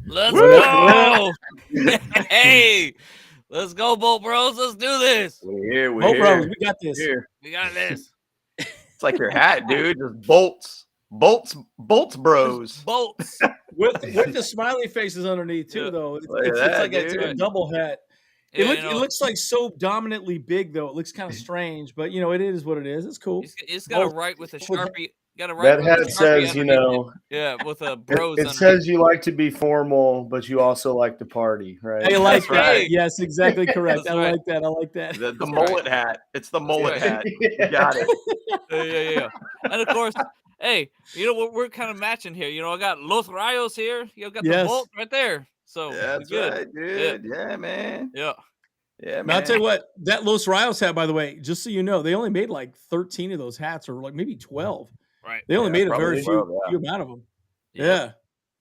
Let's go. Hey, let's go, Bolt Bros. Let's do this. We're here. We're Bolt here. Bros, we got this. Here. We got this. It's like your hat, dude. Just bolts, bros. Bolts. With the smiley faces underneath too, though. It's like a double hat. Yeah, It looks like so dominantly big, though. It looks kind of strange, but it is what it is. It's cool. It's got to write with a Sharpie. That hat says, yeah, with a bros. It says you like to be formal, but you also like to party, right? I like that. Right. Yes, exactly correct. I right. like that. I like that. The mullet hat. It's the mullet hat. You got it. Yeah. And of course, hey, we're kind of matching here. I got Los Rayos here. You got the Bolt right there. So that's good. Right, dude. Yeah, man. Yeah. Yeah, man. Now, I'll tell you what, that Los Rayos hat, by the way, just so you know, they only made like 13 of those hats, or like maybe 12. Right. They only made a very few amount of them. Yeah.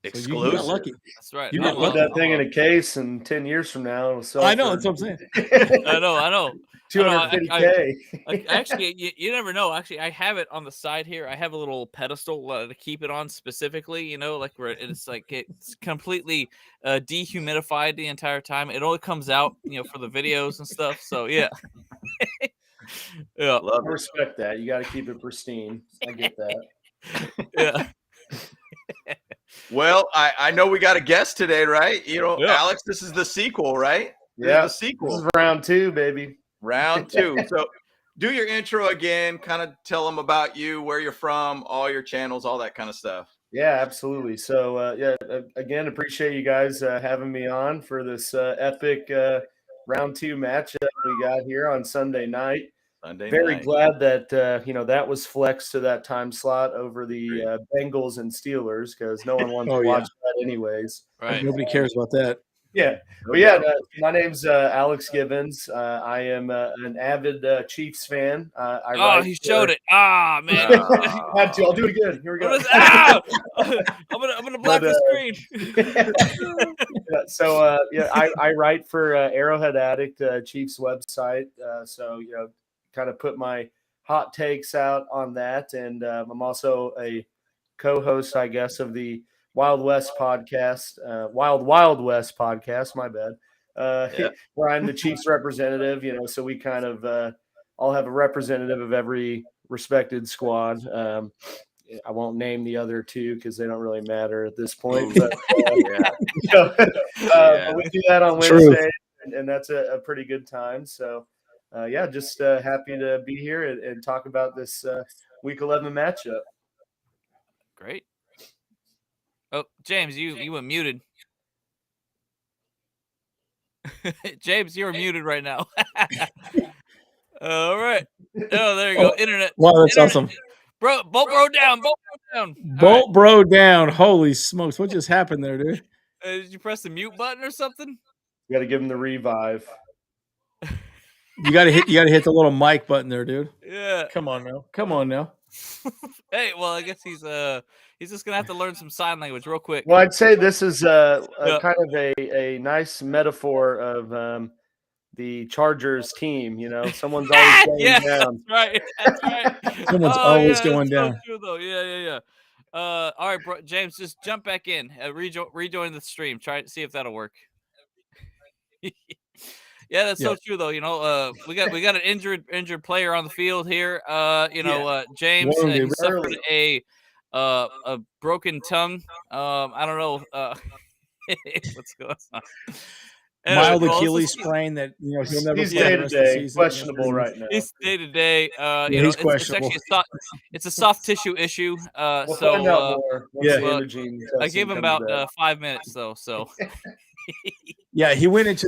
Exclusive. You got lucky. That's right. You can put that thing in a case, and 10 years from now, it'll sell. I know. That's what I'm saying. I know. 250K. Actually, you never know. Actually, I have it on the side here. I have a little pedestal to keep it on specifically, like where it's completely dehumidified the entire time. It only comes out, for the videos and stuff. So, yeah. Yeah. I respect that. You got to keep it pristine. I get that. Yeah. Well, I know we got a guest today, right? Alex, this is the sequel, right? Yeah. The sequel. This is round 2, baby. Round 2. So do your intro again, kind of tell them about you, where you're from, all your channels, all that kind of stuff. Yeah, absolutely. So, again, appreciate you guys having me on for this epic round 2 matchup we got here on Sunday night. Very glad that, that was flexed to that time slot over the Bengals and Steelers, because no one wants to watch that anyways. Right. Nobody cares about that. Yeah. But my name's Alex Gibbons. I am an avid Chiefs fan. He showed it. Ah, man. Had to. I'll do it again. Here we go. I'm gonna block the screen. I write for Arrowhead Addict, Chiefs website. Kind of put my hot takes out on that, and I'm also a co-host, I guess, of the Wild West podcast, Wild West podcast. My bad. Where I'm the Chiefs representative. So we kind of all have a representative of every respected squad. I won't name the other two because they don't really matter at this point. But but we do that on Wednesday, and that's a pretty good time. So. Just happy to be here and talk about this Week 11 matchup. Great. Oh, James, you were muted. James, you're muted right now. All right. Oh, there you go. Internet. Wow, that's awesome. Bolt bro down. Bolt bro down. Holy smokes. What just happened there, dude? Did you press the mute button or something? You got to give him the revive. You gotta hit the little mic button there, dude. Yeah. Come on now. Hey, well, I guess he's just gonna have to learn some sign language real quick. Well, I'd say this is kind of a nice metaphor of the Chargers team. Someone's always going down. That's right. Someone's always going down. So true, though. Yeah. All right, bro, James, just jump back in. Rejoin the stream. Try to see if that'll work. Yeah, that's so true though. We got an injured player on the field here. James he suffered a broken tongue. I don't know what's going on. Mild Achilles sprain that he'll never. He's day to day, questionable right now. He's day to day. He's questionable. It's actually it's a soft tissue issue. We'll find out more. I gave him about 5 minutes though. So. Yeah, he went into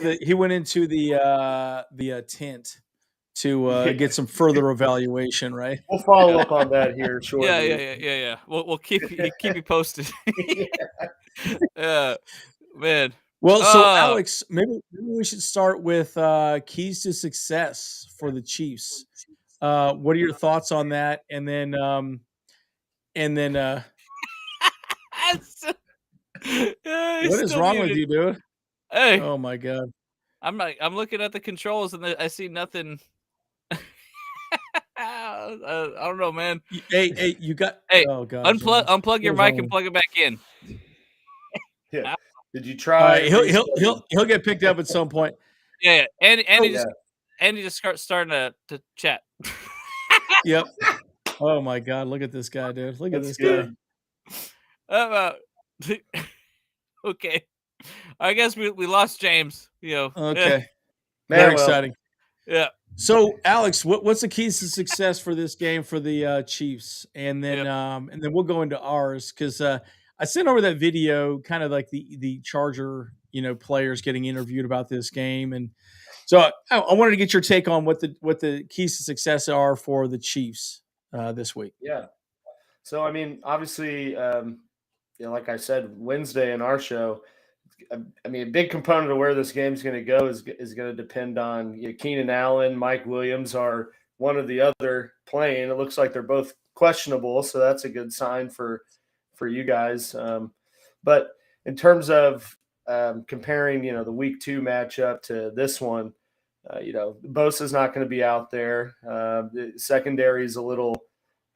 the tent to get some further evaluation, right? We'll follow up on that here shortly. Yeah. We'll keep you posted. Man. Well, so Alex, maybe we should start with keys to success for the Chiefs. What are your thoughts on that? And then what is wrong with you, dude? Hey, oh my God! I'm looking at the controls and I see nothing. I don't know, man. Hey, you got. Hey, oh God! Unplug your mic and plug it back in. Yeah. Did you try? He'll get picked up at some point. Yeah, and he just starting to chat. Yep. Oh my God! Look at this guy, dude. Look at this guy. Okay, I guess we lost James. Okay. Very exciting. Yeah. So, Alex, what's the keys to success for this game for the Chiefs? And then we'll go into ours because I sent over that video, kind of like the Charger players getting interviewed about this game, and so I wanted to get your take on what the keys to success are for the Chiefs this week. Yeah. So I mean, obviously, like I said Wednesday in our show, I mean, a big component of where this game's going to go is going to depend on Keenan Allen, Mike Williams are one or the other playing. It looks like they're both questionable, so that's a good sign for you guys. But in terms of comparing, the week 2 matchup to this one, Bosa's not going to be out there. The secondary is a little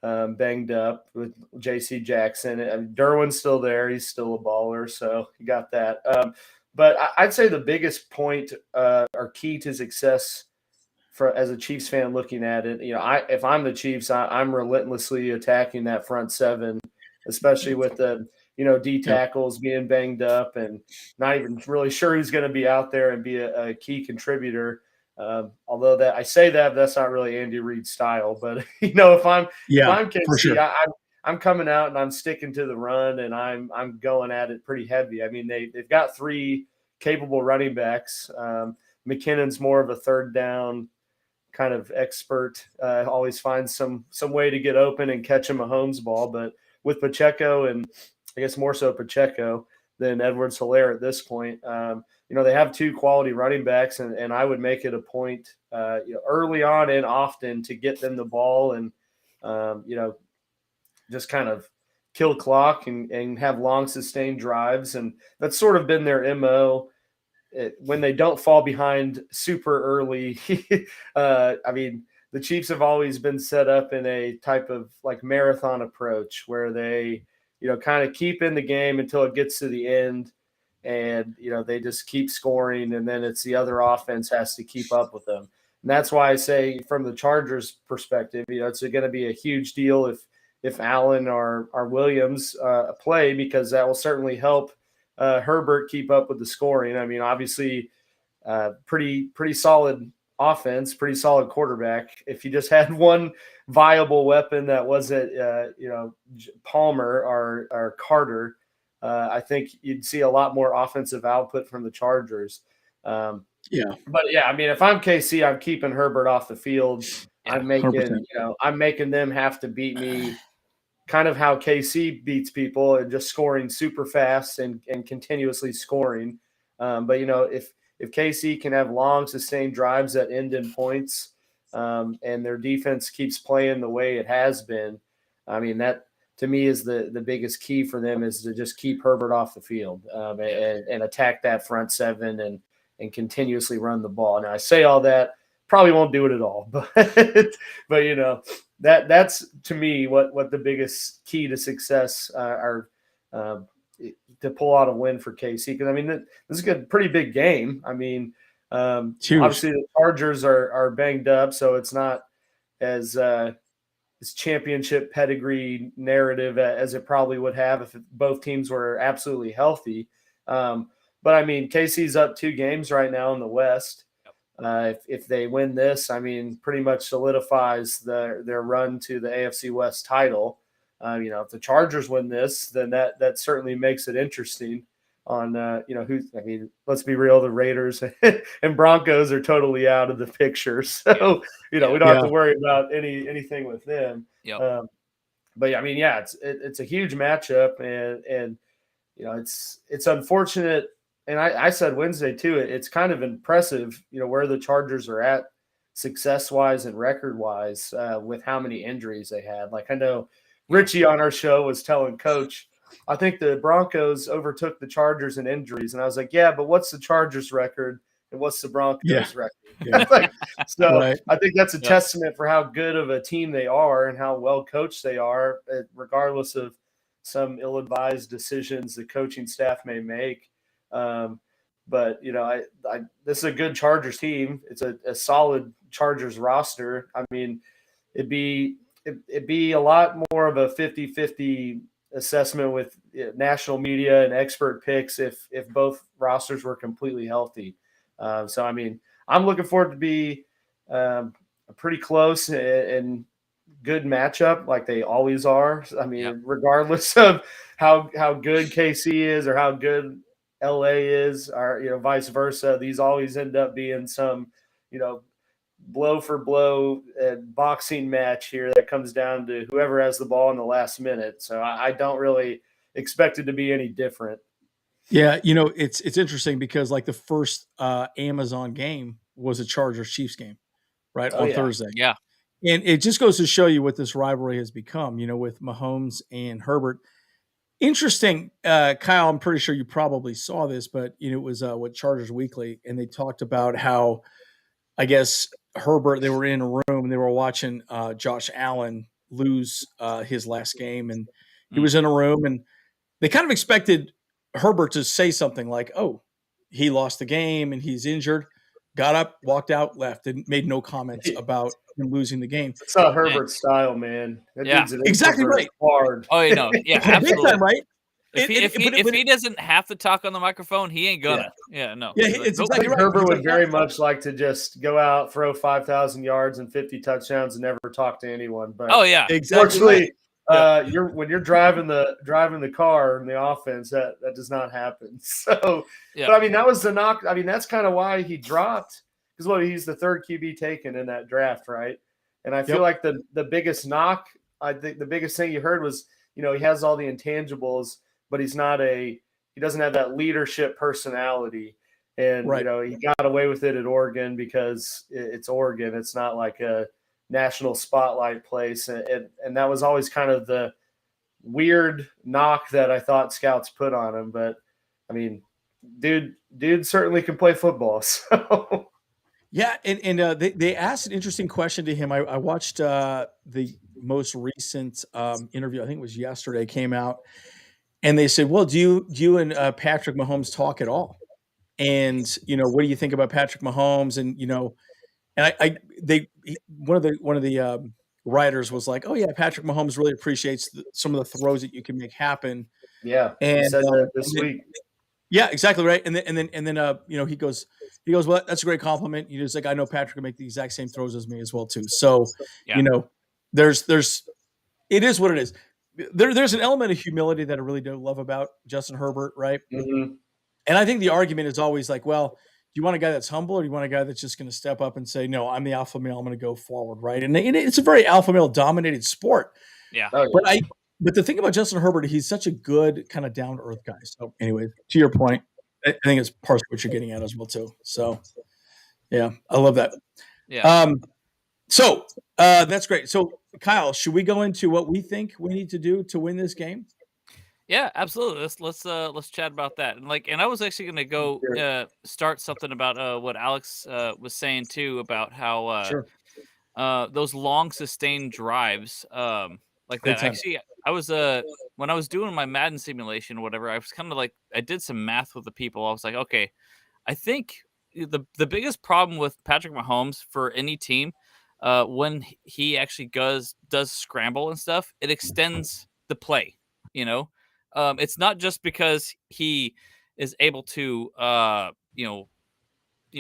banged up with J.C. Jackson. Derwin's still there. He's still a baller, so you got that. But I'd say the biggest point or key to success as a Chiefs fan looking at it, if I'm the Chiefs, I'm relentlessly attacking that front seven, especially with the D tackles being banged up and not even really sure who's going to be out there and be a key contributor. Although that's not really Andy Reid's style, but if I'm KC, sure. I'm coming out and I'm sticking to the run and I'm going at it pretty heavy. I mean, they've got 3 capable running backs. McKinnon's more of a third down kind of expert, always finds some way to get open and catch a Mahomes ball. But with Pacheco, and I guess more so Pacheco than Edwards-Helaire at this point, they have 2 quality running backs, and I would make it a point early on and often to get them the ball and, just kind of kill clock and have long sustained drives. And that's sort of been their MO. When they don't fall behind super early, I mean, the Chiefs have always been set up in a type of like marathon approach where they, kind of keep in the game until it gets to the end. And, they just keep scoring, and then it's the other offense has to keep up with them. And that's why I say from the Chargers perspective, it's going to be a huge deal if Allen or Williams play, because that will certainly help Herbert keep up with the scoring. I mean, obviously, pretty solid offense, pretty solid quarterback. If you just had one viable weapon that wasn't, Palmer or Carter, I think you'd see a lot more offensive output from the Chargers. But yeah, I mean, if I'm KC, I'm keeping Herbert off the field. Yeah, I'm making them have to beat me kind of how KC beats people and just scoring super fast and continuously scoring. But if KC can have long sustained drives that end in points, and their defense keeps playing the way it has been, I mean, that to me is the biggest key for them, is to just keep Herbert off the field and attack that front seven and continuously run the ball. Now I say all that, probably won't do it at all, but that's to me what the biggest key to success are to pull out a win for KC. Because I mean, this is a pretty big game. I mean, obviously the Chargers are banged up, so it's not as championship pedigree narrative as it probably would have if both teams were absolutely healthy. But I mean, KC's up 2 games right now in the West. If they win this, I mean, pretty much solidifies their run to the AFC West title. If the Chargers win this, then that certainly makes it interesting on, I mean, let's be real, the Raiders and Broncos are totally out of the picture. So, we don't have to worry about anything with them. Yep. But I mean, yeah, it's a huge matchup, and it's unfortunate. And I said Wednesday too, it's kind of impressive, where the Chargers are at success-wise and record-wise with how many injuries they had. Like I know Richie on our show was telling Coach, I think the Broncos overtook the Chargers in injuries. And I was like, yeah, but what's the Chargers record and what's the Broncos record? Yeah. Right. I think that's a testament for how good of a team they are and how well coached they are, regardless of some ill-advised decisions the coaching staff may make. But this is a good Chargers team. It's a solid Chargers roster. I mean, it'd be a lot more of a 50-50 assessment with national media and expert picks if both rosters were completely healthy. So I mean, I'm looking forward to be a pretty close and good matchup like they always are. I mean, regardless of how good KC is or how good LA is, or vice versa, these always end up being some blow for blow boxing match here that comes down to whoever has the ball in the last minute. So I don't really expect it to be any different. Yeah, it's interesting because like the first Amazon game was a Chargers Chiefs game, right, on Thursday. Yeah. And it just goes to show you what this rivalry has become, with Mahomes and Herbert. Interesting, Kyle, I'm pretty sure you probably saw this, but it was with Chargers Weekly, and they talked about how, I guess, Herbert, they were in a room and they were watching Josh Allen lose his last game, and he was in a room, and they kind of expected Herbert to say something like, "Oh, he lost the game and he's injured." Got up, walked out, left, and made no comments about him losing the game. It's not Herbert's style, man. That dude's an exactly right. Hard. Oh, yeah, absolutely. Time, right? If he doesn't have to talk on the microphone, he ain't gonna. Yeah, no. Yeah, it's exactly right. Herbert would very much like to just go out, throw 5,000 yards and 50 touchdowns, and never talk to anyone. But exactly. When you're driving the car in the offense, that does not happen. So, but I mean, that was the knock. I mean, that's kind of why he dropped, because he's the third QB taken in that draft, right? And I feel like the biggest knock, I think the biggest thing you heard was, he has all the intangibles, but he doesn't have that leadership personality. And he got away with it at Oregon because it's Oregon. It's not like a national spotlight place, and that was always kind of the weird knock that I thought scouts put on him. But I mean, dude certainly can play football. So yeah, and they asked an interesting question to him. I watched the most recent interview. I think it was yesterday. Came out, and they said, "Well, do you and Patrick Mahomes talk at all? And what do you think about Patrick Mahomes?" And and one of the writers was like, "Oh yeah, Patrick Mahomes really appreciates some of the throws that you can make happen." Yeah, and he said that this week. Yeah, exactly right. And then he goes, "Well, that's a great compliment." He's like, "I know Patrick can make the exact same throws as me as well too." So there's it is what it is. There's an element of humility that I really do love about Justin Herbert, right? Mm-hmm. And I think the argument is always like, well, do you want a guy that's humble, or do you want a guy that's just going to step up and say, "No, I'm the alpha male. I'm going to go forward," right? And it's a very alpha male dominated sport. Yeah. But the thing about Justin Herbert, he's such a good kind of down to earth guy. So anyway, to your point, I think it's partially what you're getting at as well too. So yeah, I love that. Yeah. So that's great. So Kyle, should we go into what we think we need to do to win this game? Yeah, absolutely. Let's chat about that. And I was actually going to go start something about what Alex was saying too, about how those long sustained drives like that. Actually, I was when I was doing my Madden simulation or whatever, I was kind of like, I did some math with the people. I was like, okay, I think the biggest problem with Patrick Mahomes for any team, when he actually does scramble and stuff, it extends the play. It's not just because he is able to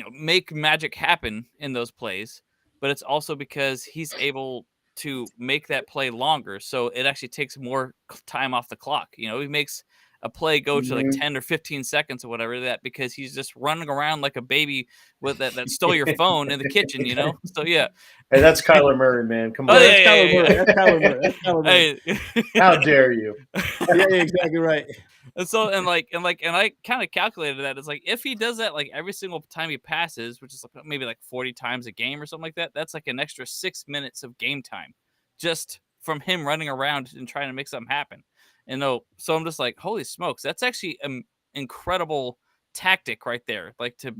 make magic happen in those plays, but it's also because he's able to make that play longer, so it actually takes more time off the clock. He makes a play go to like 10 or 15 seconds or whatever, that because he's just running around like a baby with that stole your phone in the kitchen, So yeah. Hey, that's Kyler Murray, man. Come on. Oh, that's Kyler Murray. Hey, how dare you? Yeah, exactly right. And so and I kind of calculated that it's like, if he does that like every single time he passes, which is maybe like 40 times a game or something like that, that's like an extra 6 minutes of game time just from him running around and trying to make something happen. So I'm just like, holy smokes, that's actually an incredible tactic right there. Like to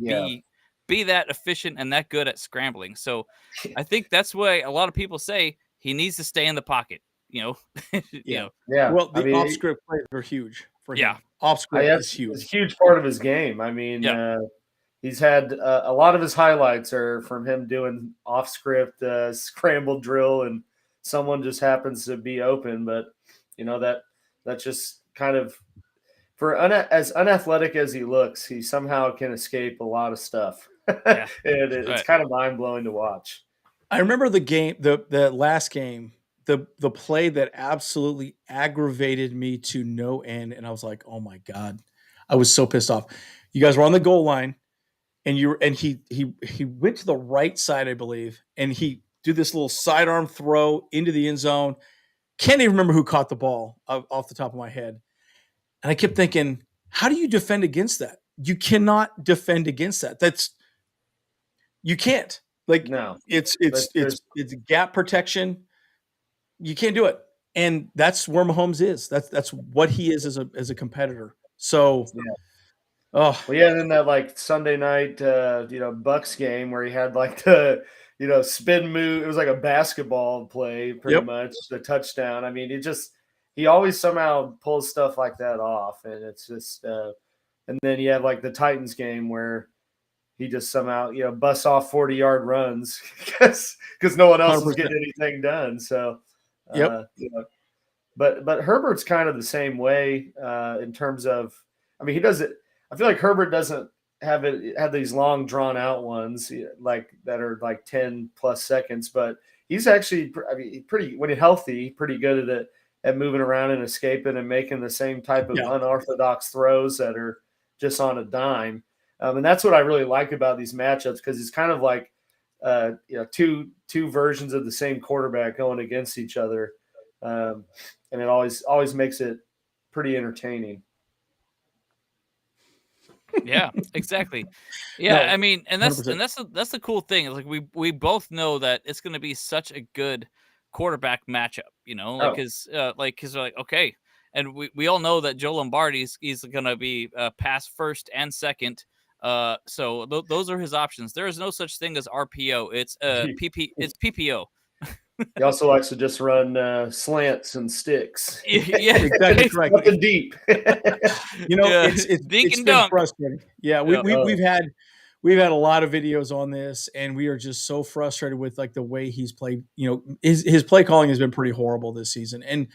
be that efficient and that good at scrambling. So I think that's why a lot of people say he needs to stay in the pocket. Yeah. Well, the off-script plays are huge for Yeah. him. Off script is It's huge. a huge part of his game. I mean, he's had a lot of his highlights are from him doing off script scramble drill, and someone just happens to be open. But that's just kind of as unathletic as he looks, he somehow can escape a lot of stuff. Yeah. And it's kind of mind blowing to watch. I remember the last game, the play that absolutely aggravated me to no end, and I was like, oh my God, I was so pissed off. You guys were on the goal line, and he went to the right side, I believe, and he did this little sidearm throw into the end zone. Can't even remember who caught the ball off the top of my head. And I kept thinking, how do you defend against that? You cannot defend against that. You can't. Like, No, it's gap protection. You can't do it. And that's where Mahomes is. That's what he is as a competitor. So Well, and then that like Sunday night Bucks game where he had like the spin move. It was like a basketball play, pretty much, the touchdown. I mean, he always somehow pulls stuff like that off, and it's just and then you have like the Titans game where he just somehow busts off 40-yard runs because no one else 100%. Was getting anything done. So but Herbert's kind of the same way in terms of, I mean, he doesn't. I feel like Herbert doesn't have these long drawn out ones like that are like 10 plus seconds, but he's actually pretty when he's healthy, pretty good at moving around and escaping and making the same type of unorthodox throws that are just on a dime. And that's what I really like about these matchups, because it's kind of like two versions of the same quarterback going against each other, and it always makes it pretty entertaining. Yeah, exactly. Yeah, I mean, and that's the cool thing. Like we both know that it's going to be such a good quarterback matchup. Because okay, and we all know that Joe Lombardi's he's going to be pass first and second. So those are his options. There is no such thing as RPO. It's It's PPO. He also likes to just run slants and sticks. Yeah, exactly correct. Nothing deep. It's been frustrating. Yeah, we've had a lot of videos on this, and we are just so frustrated with like the way he's played. His play calling has been pretty horrible this season, and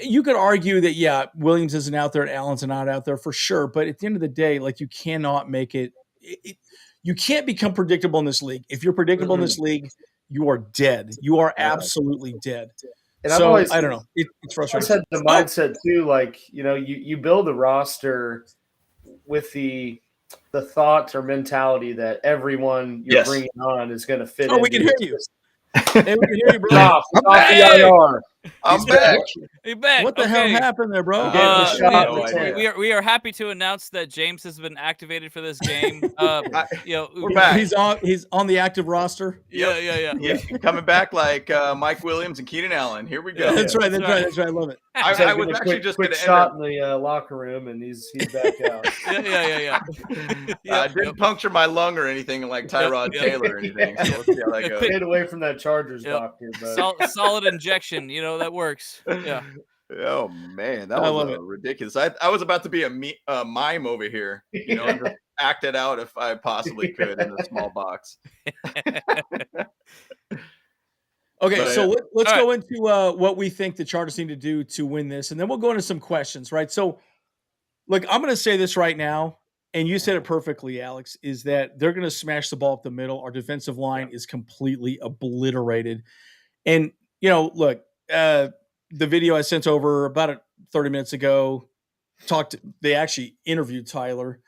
you could argue that Williams isn't out there and Allen's not out there for sure, but at the end of the day, like, you cannot make it. You can't become predictable in this league. If you're predictable in this league, you are dead. You are absolutely dead. And so I don't know. It's frustrating. I had the mindset too, like you build a roster with the thought or mentality that everyone you're bringing on is going to fit. Oh, we can hear you. Hey, we can hear you, bro. I'm back. You're back. What the hell happened there, bro? We are happy to announce that James has been activated for this game. We're back. He's on the active roster. Yeah. Coming back like Mike Williams and Keenan Allen. Here we go. That's right. I love it. I was actually just going to shot in the locker room, and he's back out. Yeah. I didn't puncture my lung or anything like Tyrod Taylor or anything. So we'll see how that goes. Stayed away from that Chargers doctor. But. Solid injection. That works. Yeah. Oh man, that was ridiculous. I was about to be a mime over here, and just act it out if I possibly could in a small box. Okay, so let's go into what we think the Chargers need to do to win this, and then we'll go into some questions, right? So, look, I'm going to say this right now, and you said it perfectly, Alex, is that they're going to smash the ball up the middle. Our defensive line is completely obliterated. And, look, the video I sent over about 30 minutes ago, they actually interviewed Tyler,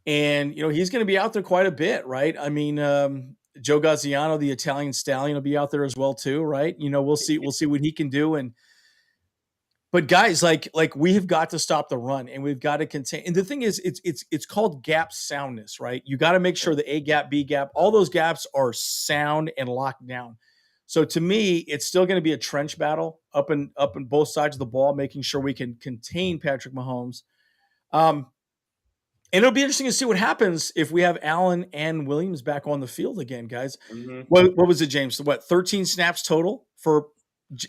and, he's going to be out there quite a bit, right? I mean, Joe Gaziano, the Italian stallion, will be out there as well too, right? We'll see what he can do. But guys, like we have got to stop the run, and we've got to contain. And the thing is, it's called gap soundness, right? You got to make sure the A gap, B gap, all those gaps are sound and locked down. So to me, it's still going to be a trench battle up and both sides of the ball, making sure we can contain Patrick Mahomes. And it'll be interesting to see what happens if we have Allen and Williams back on the field again, guys. Mm-hmm. What was it, James? 13 snaps total for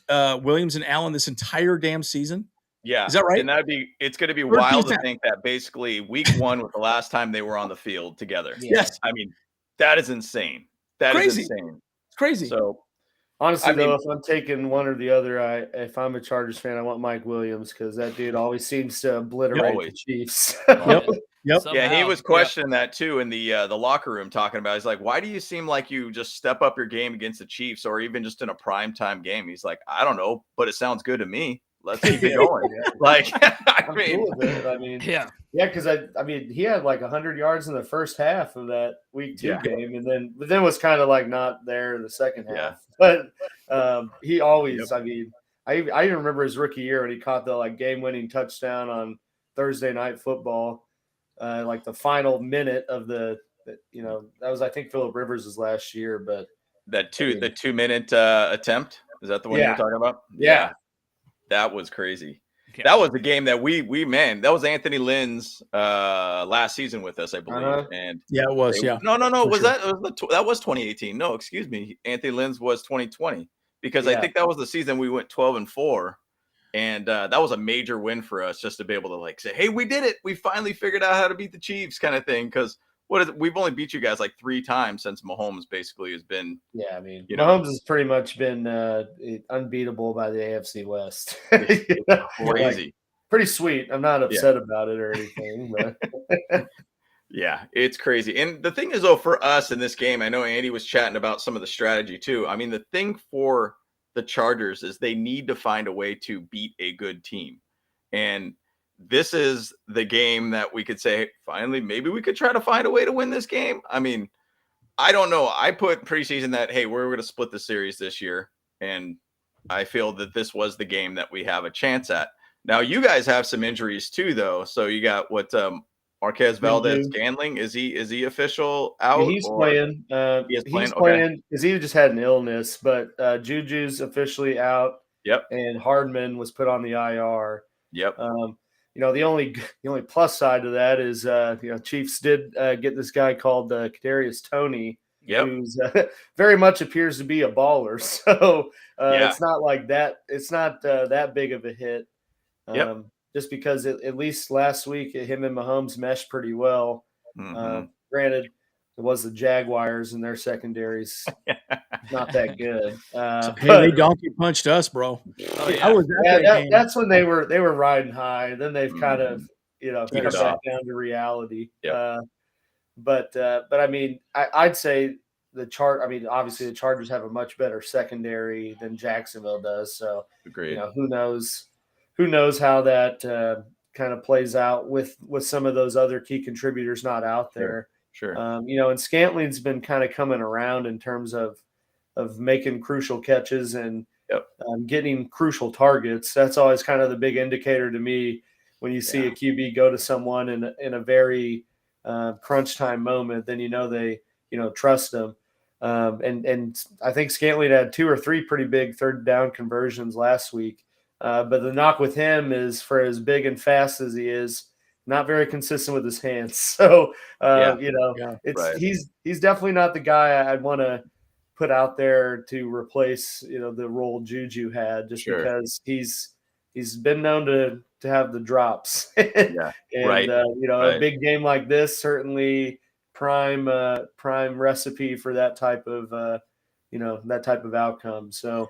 Williams and Allen this entire damn season? Yeah. Is that right? And it's going to be wild to think that basically week 1 was the last time they were on the field together. Yes. I mean, that is insane. That is insane. It's crazy. So honestly, though, if I'm taking one or the other, if I'm a Chargers fan, I want Mike Williams because that dude always seems to obliterate the Chiefs. Yep. Yeah, he was questioning that too in the locker room, talking about. He's like, "Why do you seem like you just step up your game against the Chiefs, or even just in a primetime game?" He's like, "I don't know, but it sounds good to me. Let's keep it going." Like, I mean, cool with it. Yeah, because I mean, he had like 100 yards in the first half of that week 2 game, and then was kind of like not there in the second half. But he always, I mean, I even remember his rookie year when he caught the like game-winning touchdown on Thursday Night Football. Like the final minute of that was, I think, Phillip Rivers' last year, but the 2-minute attempt, is that the one you're talking about? Yeah. That was crazy. Yeah. That was the game that we that was Anthony Lynn's last season with us, I believe. And it was. No, that was 2018. No, excuse me. Anthony Lynn's was 2020 because I think that was the season we went 12-4. And that was a major win for us, just to be able to like say, "Hey, we did it! We finally figured out how to beat the Chiefs," kind of thing. Because we've only beat you guys like 3 times since Mahomes basically has been. Yeah, I mean, Mahomes has pretty much been unbeatable by the AFC West. Crazy, like, pretty sweet. I'm not upset about it or anything, but yeah, it's crazy. And the thing is, though, for us in this game, I know Andy was chatting about some of the strategy too. I mean, the thing for the Chargers is they need to find a way to beat a good team. And this is the game that we could say, finally, maybe we could try to find a way to win this game. I mean, I don't know. I put preseason that, hey, we're going to split the series this year. And I feel that this was the game that we have a chance at. Now, you guys have some injuries too, though. So you got Marquez Valdez-Scantling. Is he official out? Yeah, he's playing. He's playing because he just had an illness, but Juju's officially out. Yep. And Hardman was put on the IR. Yep. The only plus side to that is Chiefs did get this guy called Kadarius Toney, who's very much appears to be a baller. So it's not like that. It's not that big of a hit. Just because at least last week him and Mahomes meshed pretty well. Granted, it was the Jaguars and their secondaries not that good. They donkey punched us, bro. That's when they were riding high. Then they've kind of come back down to reality. But I mean, I'd say obviously the Chargers have a much better secondary than Jacksonville does. So agreed. Who knows how that kind of plays out with some of those other key contributors not out there. Sure. And Scantling's been kind of coming around in terms of making crucial catches and getting crucial targets. That's always kind of the big indicator to me when you see a QB go to someone in a very crunch time moment. Then they trust them. And I think Scantling had 2 or 3 pretty big third down conversions last week. But the knock with him is, for as big and fast as he is, not very consistent with his hands. So, he's definitely not the guy I'd want to put out there to replace, the role Juju had, just because he's been known to have the drops. And, a big game like this, certainly prime recipe for that type of, outcome. So,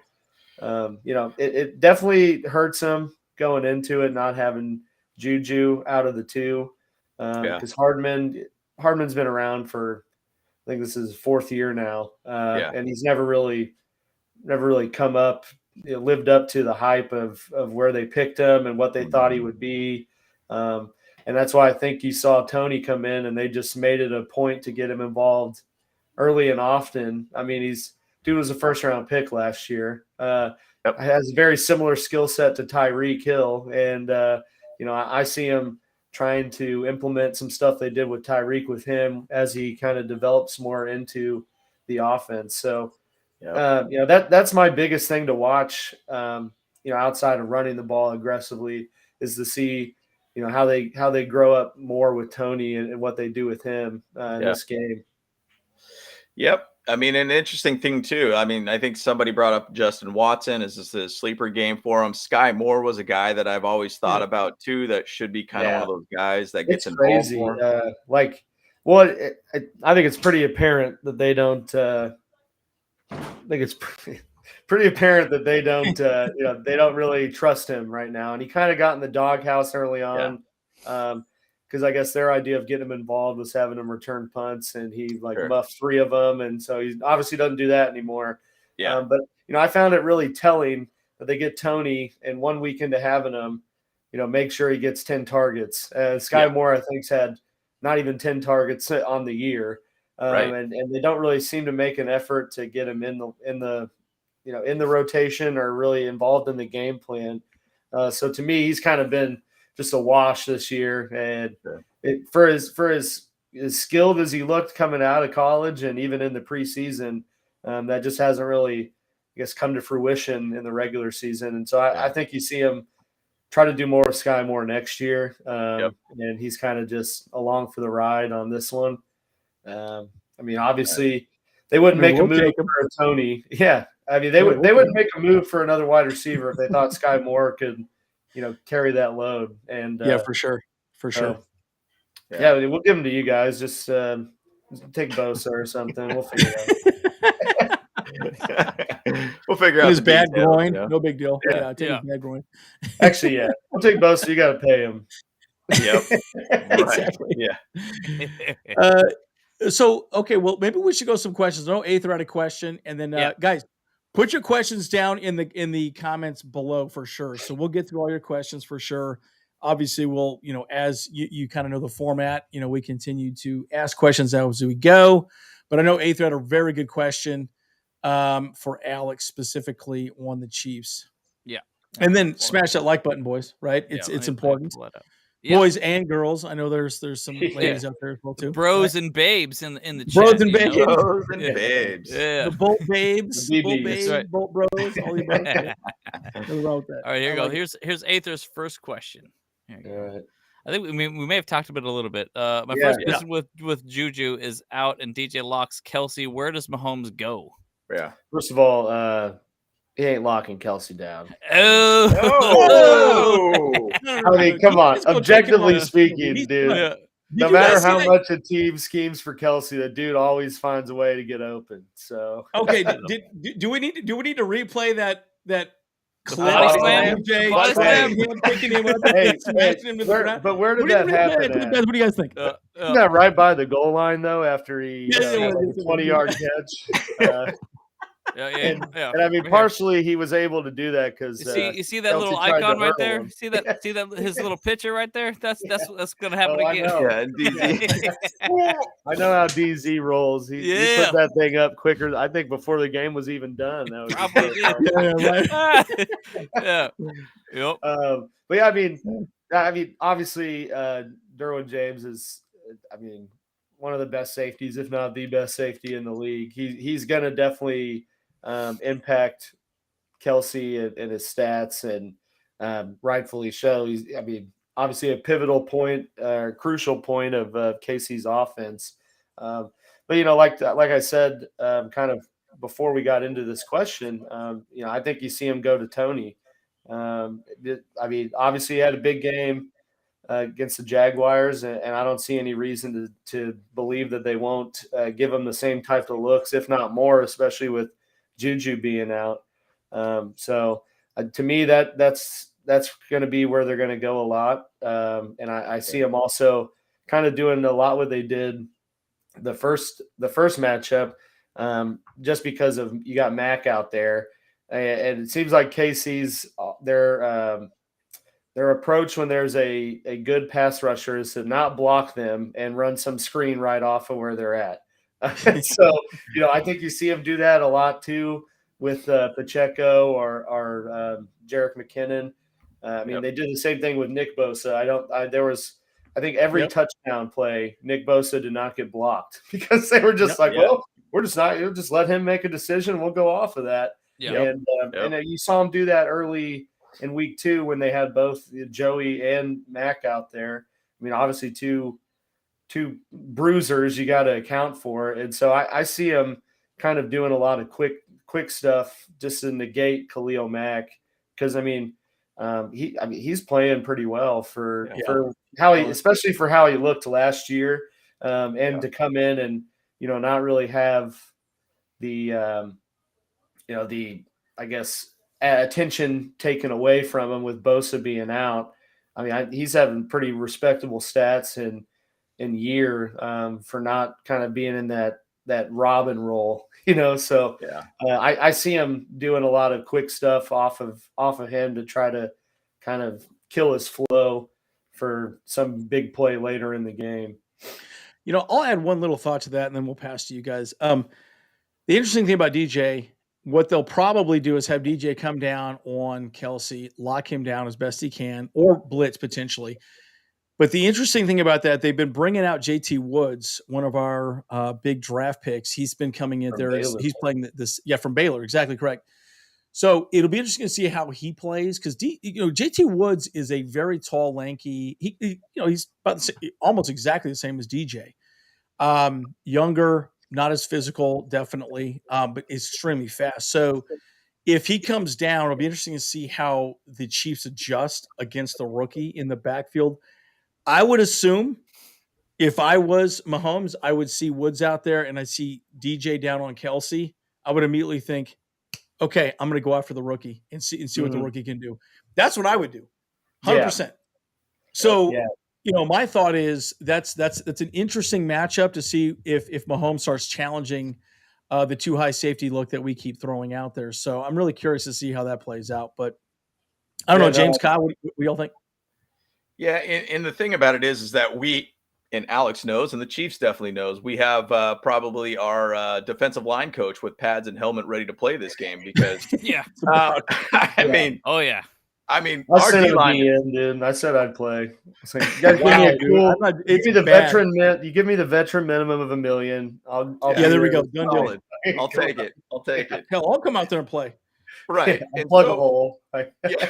it definitely hurts him going into it, not having Juju out of the 2, because Hardman's been around for, I think this is his 4th year now, and he's never really come up, lived up to the hype of where they picked him and what they thought he would be, and that's why I think you saw Toney come in, and they just made it a point to get him involved early and often. I mean, dude was a first-round pick last year. Has a very similar skill set to Tyreek Hill, and I see him trying to implement some stuff they did with Tyreek with him as he kind of develops more into the offense. So, that's my biggest thing to watch. Outside of running the ball aggressively, is to see how they grow up more with Toney and what they do with him in this game. Yep. I mean, an interesting thing too. I mean, I think somebody brought up Justin Watson. Is this a sleeper game for him? Sky Moore was a guy that I've always thought about too. That should be kind of one of those guys that gets involved crazy. more. I think it's pretty apparent that they don't. I think it's pretty apparent that they don't. They don't really trust him right now, and he kind of got in the doghouse early on. Because I guess their idea of getting him involved was having him return punts, and he muffed 3 of them, and so he obviously doesn't do that anymore. But I found it really telling that they get Tony, and 1 week into having him, make sure he gets 10 targets. Sky Moore, I think's had not even 10 targets on the year, and they don't really seem to make an effort to get him in the rotation or really involved in the game plan. So to me, he's kind of been just a wash this year, and for as skilled as he looked coming out of college and even in the preseason, that just hasn't really, I guess, come to fruition in the regular season. And so I think you see him try to do more with Sky Moore next year, and he's kind of just along for the ride on this one. I mean, obviously, they wouldn't make a move for a Tony. Yeah, I mean, they wouldn't make a move for another wide receiver if they thought Sky Moore could carry that load. And for sure. We'll give them to you guys. Just take Bosa or something. We'll figure it out. We'll figure out his bad groin. No big deal. Take his bad groin. Actually, we'll take Bosa. You got to pay him. Yep. Exactly. Yeah. So okay, well, maybe we should go some questions. I know Aether had a question, and then guys, put your questions down in the comments below for sure. So we'll get through all your questions for sure. Obviously, we'll, as you kind of know the format, we continue to ask questions as we go. But I know Aether had a very good question for Alex specifically on the Chiefs. Yeah. And then smash that like button, boys, right? It's important. Boys and girls. I know there's some ladies out there as well too. Bros and babes in the chat. Bros and babes. Bros and babes. Yeah. The Bolt babes. The Bolt BBs. babes. Right. Bolt bros. All the above. Nothing wrong with that. All right, here you go. Here's Aether's first question. Here you go. All right. I think we may have talked about it a little bit. My first question with Juju is out, and DJ locks Kelsey. Where does Mahomes go? Yeah. First of all, he ain't locking Kelsey down. Oh. I mean, come on. Objectively speaking, dude. No matter how much a team schemes for Kelsey, the dude always finds a way to get open. So okay, do we need to replay that clip? But where did that happen? What do you guys think? Isn't that right by the goal line though? After he had a 20-yard catch. And I mean, partially he was able to do that because you see that little icon right there. See that his little picture right there. That's gonna happen again. I know how DZ rolls. He put that thing up quicker. I think before the game was even done. That was probably right. Yep. But yeah, I mean, obviously, Derwin James is, one of the best safeties, if not the best safety in the league. He's gonna definitely impact Kelsey and his stats, and rightfully so. He's, obviously a pivotal point, crucial point of KC's offense. But like I said, kind of before we got into this question, I think you see him go to Tony. Obviously he had a big game against the Jaguars, and I don't see any reason to believe that they won't give him the same type of looks, if not more, especially with Juju being out. So to me, that's going to be where they're going to go a lot. And I see them also kind of doing a lot what they did the first matchup, just because of you got Mac out there, and it seems like KC's their approach when there's a good pass rusher is to not block them and run some screen right off of where they're at. So, I think you see him do that a lot too with Pacheco or Jerick McKinnon. They did the same thing with Nick Bosa. I think every touchdown play, Nick Bosa did not get blocked because they were just well, we're just not, you'll just let him make a decision. We'll go off of that. And you saw him do that early in week 2 when they had both Joey and Mac out there. Obviously two bruisers you got to account for. And so I see him, kind of doing a lot of quick stuff just to negate Khalil Mack, because he's playing pretty well for how he, especially for how he looked last year, and to come in and not really have the I guess attention taken away from him with Bosa being out. I mean, he's having pretty respectable stats in year for not kind of being in that Robin role, So I see him doing a lot of quick stuff off of him to try to kind of kill his flow for some big play later in the game. I'll add one little thought to that, and then we'll pass to you guys. The interesting thing about DJ, what they'll probably do is have DJ come down on Kelsey, lock him down as best he can, or blitz potentially. But the interesting thing about that, they've been bringing out JT Woods, one of our big draft picks. He's been coming in there. He's playing this, from Baylor. Exactly correct. So it'll be interesting to see how he plays, because JT Woods is a very tall, lanky. He's about almost exactly the same as DJ. Younger, not as physical, definitely, but extremely fast. So if he comes down, it'll be interesting to see how the Chiefs adjust against the rookie in the backfield. I would assume if I was Mahomes, I would see Woods out there and I see DJ down on Kelsey. I would immediately think, okay, I'm going to go after the rookie and see what the rookie can do. That's what I would do, 100%. Yeah. So, my thought is that's an interesting matchup to see if Mahomes starts challenging the too high safety look that we keep throwing out there. So I'm really curious to see how that plays out. But I don't know, James, Kyle, what do y'all think? Yeah, and the thing about it is that we, and Alex knows, and the Chiefs definitely knows, we have probably our defensive line coach with pads and helmet ready to play this game because, I mean, our D-line, dude. I said I'd play. You guys give me the veteran. You give me the veteran minimum of $1 million. There we go. Done. I'll take it. Hell, I'll come out there and play. Right, and plug a hole. Yeah.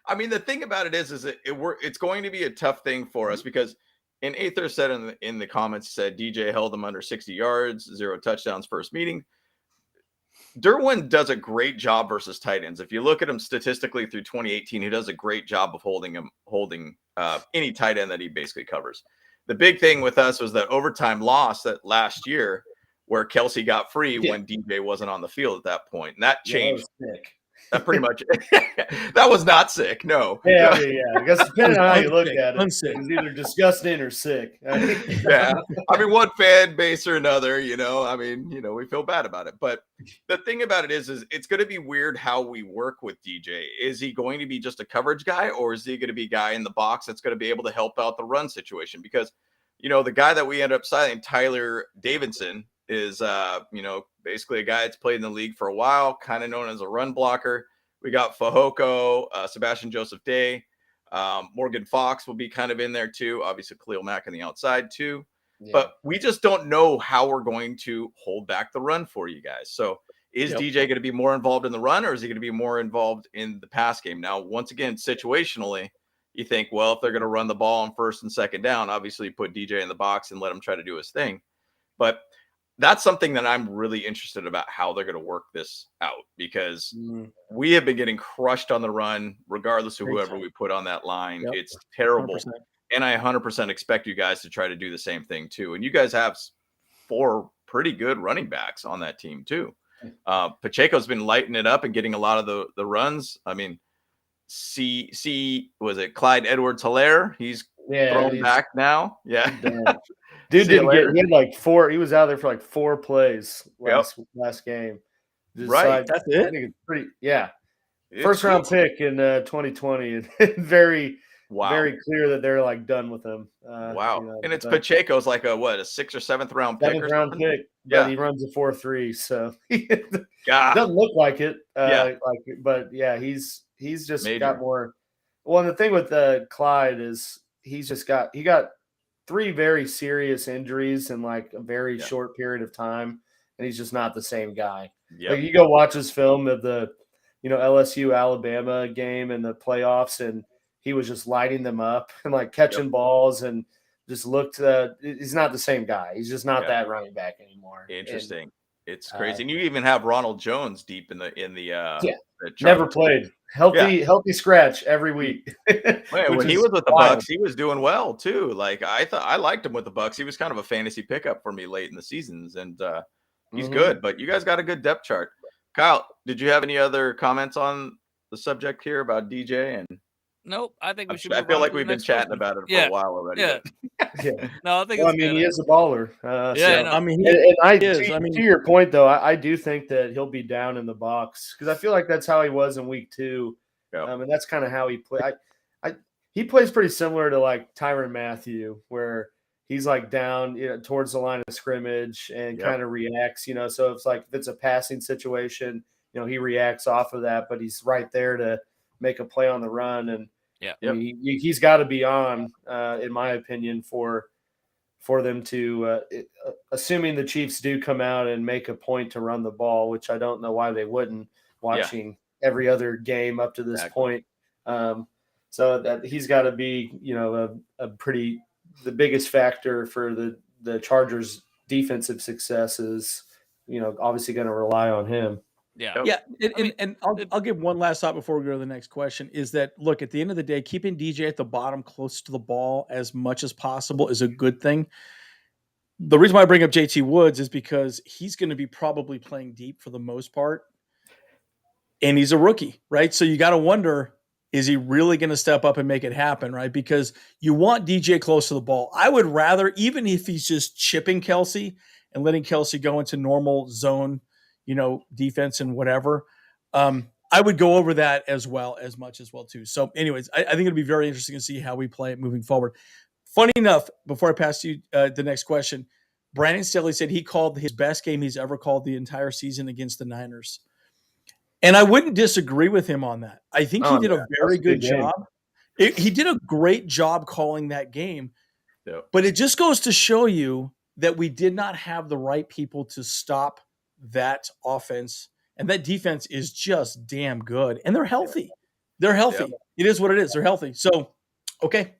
I mean, the thing about it is it's going to be a tough thing for us because, and Aether said in the comments, said DJ held him under 60 yards, 0 touchdowns first meeting. Derwin does a great job versus tight ends. If you look at him statistically through 2018, he does a great job of holding any tight end that he basically covers. The big thing with us was that overtime loss that last year where Kelsey got free when DJ wasn't on the field at that point. And that changed. That pretty much that was not sick. No. Yeah. I guess depending on how you look at it, it's either disgusting or sick. Yeah. I mean, one fan base or another, we feel bad about it. But the thing about it is it's going to be weird how we work with DJ. Is he going to be just a coverage guy, or is he going to be a guy in the box that's going to be able to help out the run situation? Because, the guy that we ended up signing, Tyler Davidson, is basically a guy that's played in the league for a while, kind of known as a run blocker. We got Fehoko, Sebastian Joseph Day, Morgan Fox will be kind of in there too. Obviously, Khalil Mack on the outside too. Yeah. But we just don't know how we're going to hold back the run for you guys. So is DJ going to be more involved in the run, or is he going to be more involved in the pass game? Now, once again, situationally, you think, well, if they're going to run the ball on first and second down, obviously you put DJ in the box and let him try to do his thing. But that's something that I'm really interested about how they're going to work this out, because we have been getting crushed on the run, regardless of whoever we put on that line. Yep. It's terrible. 100%. And I 100% expect you guys to try to do the same thing too. And you guys have 4 pretty good running backs on that team too. Pacheco's been lighting it up and getting a lot of the runs. I mean, was it Clyde Edwards-Helaire? He's thrown back now. Yeah. Dude didn't get. He had like 4. He was out there for like 4 plays last game. Right, that's it. I think it's pretty. Yeah, first round pick in 2020, and very clear that they're like done with him. Wow, and it's Pacheco's like a 6th or 7th round pick. 7th round pick. Yeah, he runs a 4.3, so doesn't look like it. But he's just got more. Well, and the thing with Clyde is he got 3 very serious injuries in like a very short period of time, and he's just not the same guy. Yep. Like you go watch his film of the, LSU Alabama game in the playoffs, and he was just lighting them up and like catching balls and just looked. He's not the same guy. He's just not that running back anymore. Interesting. It's crazy. And you even have Ronald Jones deep in the never played. Healthy scratch every week. When he was with the Bucks, he was doing well too. Like I liked him with the Bucks. He was kind of a fantasy pickup for me late in the seasons, and he's good. But you guys got a good depth chart. Kyle, did you have any other comments on the subject here about DJ? And nope, I think we should. I feel like we've been chatting about it for a while already. Yeah. No, I think. Well, I mean, he is a baller. Yeah, so, I mean, to your point though, I do think that he'll be down in the box because I feel like that's how he was in week 2, and that's kind of how he played. He plays pretty similar to like Tyrann Mathieu, where he's like down towards the line of scrimmage and kind of reacts. So it's like if it's a passing situation, he reacts off of that, but he's right there to make a play on the run. And I mean, he's got to be on, in my opinion, for them to, assuming the Chiefs do come out and make a point to run the ball, which I don't know why they wouldn't, watching every other game up to this point. So that he's got to be, the biggest factor for the Chargers' defensive success is, obviously going to rely on him. Yeah. And I'll give one last thought before we go to the next question is that, look, at the end of the day, keeping DJ at the bottom close to the ball as much as possible is a good thing. The reason why I bring up JT Woods is because he's going to be probably playing deep for the most part. And he's a rookie, right? So you got to wonder, is he really going to step up and make it happen, right? Because you want DJ close to the ball. I would rather, even if he's just chipping Kelsey and letting Kelsey go into normal zone, defense and whatever. I would go over that as much as well too. So anyways, I think it'll be very interesting to see how we play it moving forward. Funny enough, before I pass you the next question, Brandon Staley said he called his best game he's ever called the entire season against the Niners. And I wouldn't disagree with him on that. I think he did a very good job. He did a great job calling that game, but it just goes to show you that we did not have the right people to stop that offense, and that defense is just damn good, and they're healthy. They're healthy. It is what it is. They're healthy. So, okay.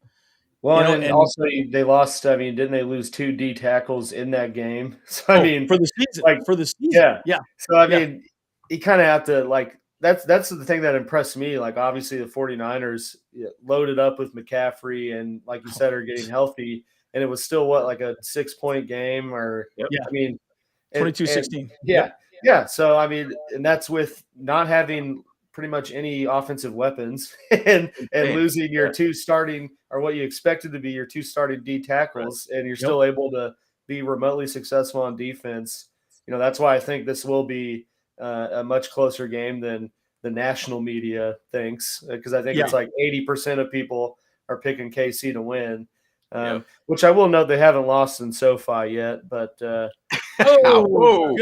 Well, and also they lost. I mean, didn't they lose 2 D tackles in that game? So I mean, for the season, yeah. So I mean, you kind of have to like. That's the thing that impressed me. Like obviously the 49ers loaded up with McCaffrey, and like you said, are getting healthy, and it was still like a 6-point game, or I mean. 22-16. Yeah. So, I mean, and that's with not having pretty much any offensive weapons and losing your 2 starting, or what you expected to be your 2 starting D tackles, and you're still able to be remotely successful on defense. That's why I think this will be a much closer game than the national media thinks, because I think it's like 80% of people are picking KC to win. Which I will note they haven't lost in SoFi yet, but grind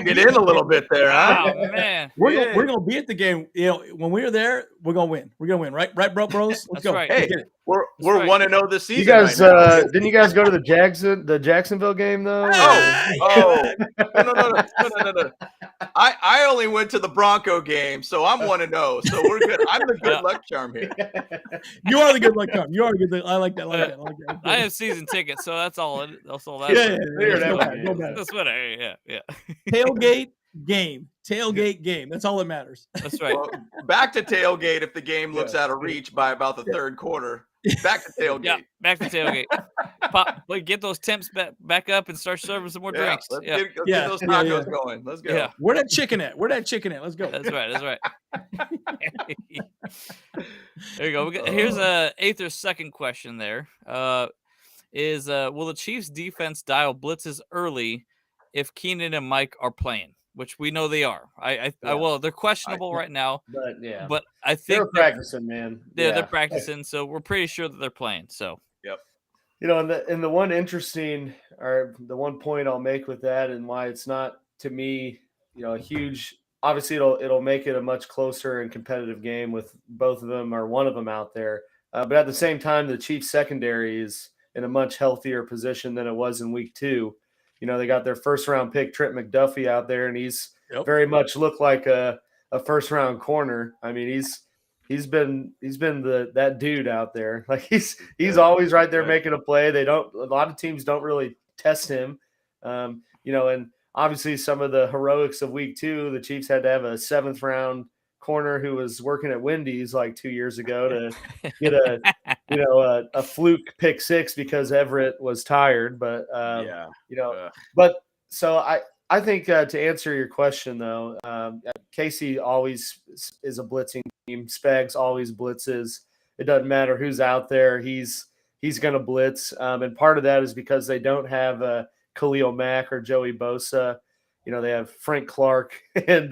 it in a little bit there, huh? Oh man, we're gonna be at the game. When we're there, we're gonna win. We're gonna win, right, bros? Let's go. Right. Hey, we're 1-0 this season. You guys, right didn't you guys go to the Jacksonville game though? No. I only went to the Bronco game, so I'm 1-0. So we're good. I'm the good luck charm here. You are the good luck charm. You are the good. I like that. I have season tickets, so that's all. That's all. That's yeah. Tailgate game. That's all that matters. That's right. Well, back to tailgate if the game looks out of reach by about the third quarter. Back to tailgate. Yeah, back to tailgate. Get those temps back up and start serving some more drinks. Let's get those tacos going. Let's go. Yeah. Where that chicken at? Let's go. That's right. There you go. Here's Aether's second question there. Will the Chiefs defense dial blitzes early if Keenan and Mike are playing? Which we know they are. Well, they're questionable right now. But I think they're practicing, man. They're practicing, so we're pretty sure that they're playing. So and the one interesting, or the one point I'll make with that, and why it's not to me, a huge. Obviously, it'll make it a much closer and competitive game with both of them or one of them out there. But at the same time, the Chiefs secondary is in a much healthier position than it was in week 2. They got their first-round pick, Trent McDuffie, out there, and he's very much looked like a first-round corner. I mean, he's been that dude out there. Like he's always right there making a play. A lot of teams don't really test him, and obviously some of the heroics of week 2, the Chiefs had to have a 7th round corner who was working at Wendy's like 2 years ago to get a fluke pick 6 because Everett was tired. But but so I think to answer your question though, Casey always is a blitzing team. Spags always blitzes. It doesn't matter who's out there. He's going to blitz, and part of that is because they don't have Khalil Mack or Joey Bosa. They have Frank Clark and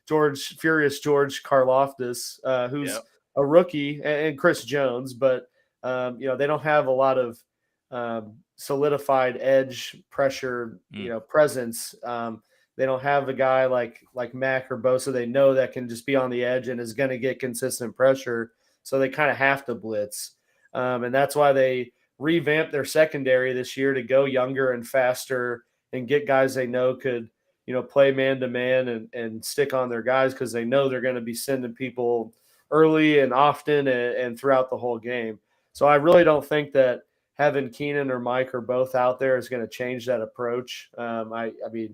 George Karlaftis, who's a rookie, and Chris Jones, but they don't have a lot of solidified edge pressure, presence. They don't have a guy like Mack or Bosa. They know that can just be on the edge and is going to get consistent pressure. So they kind of have to blitz. And that's why they revamped their secondary this year to go younger and faster and get guys they know could, play man-to-man and stick on their guys because they know they're going to be sending people early and often and throughout the whole game. So I really don't think that having Keenan or Mike or both out there is going to change that approach. I mean,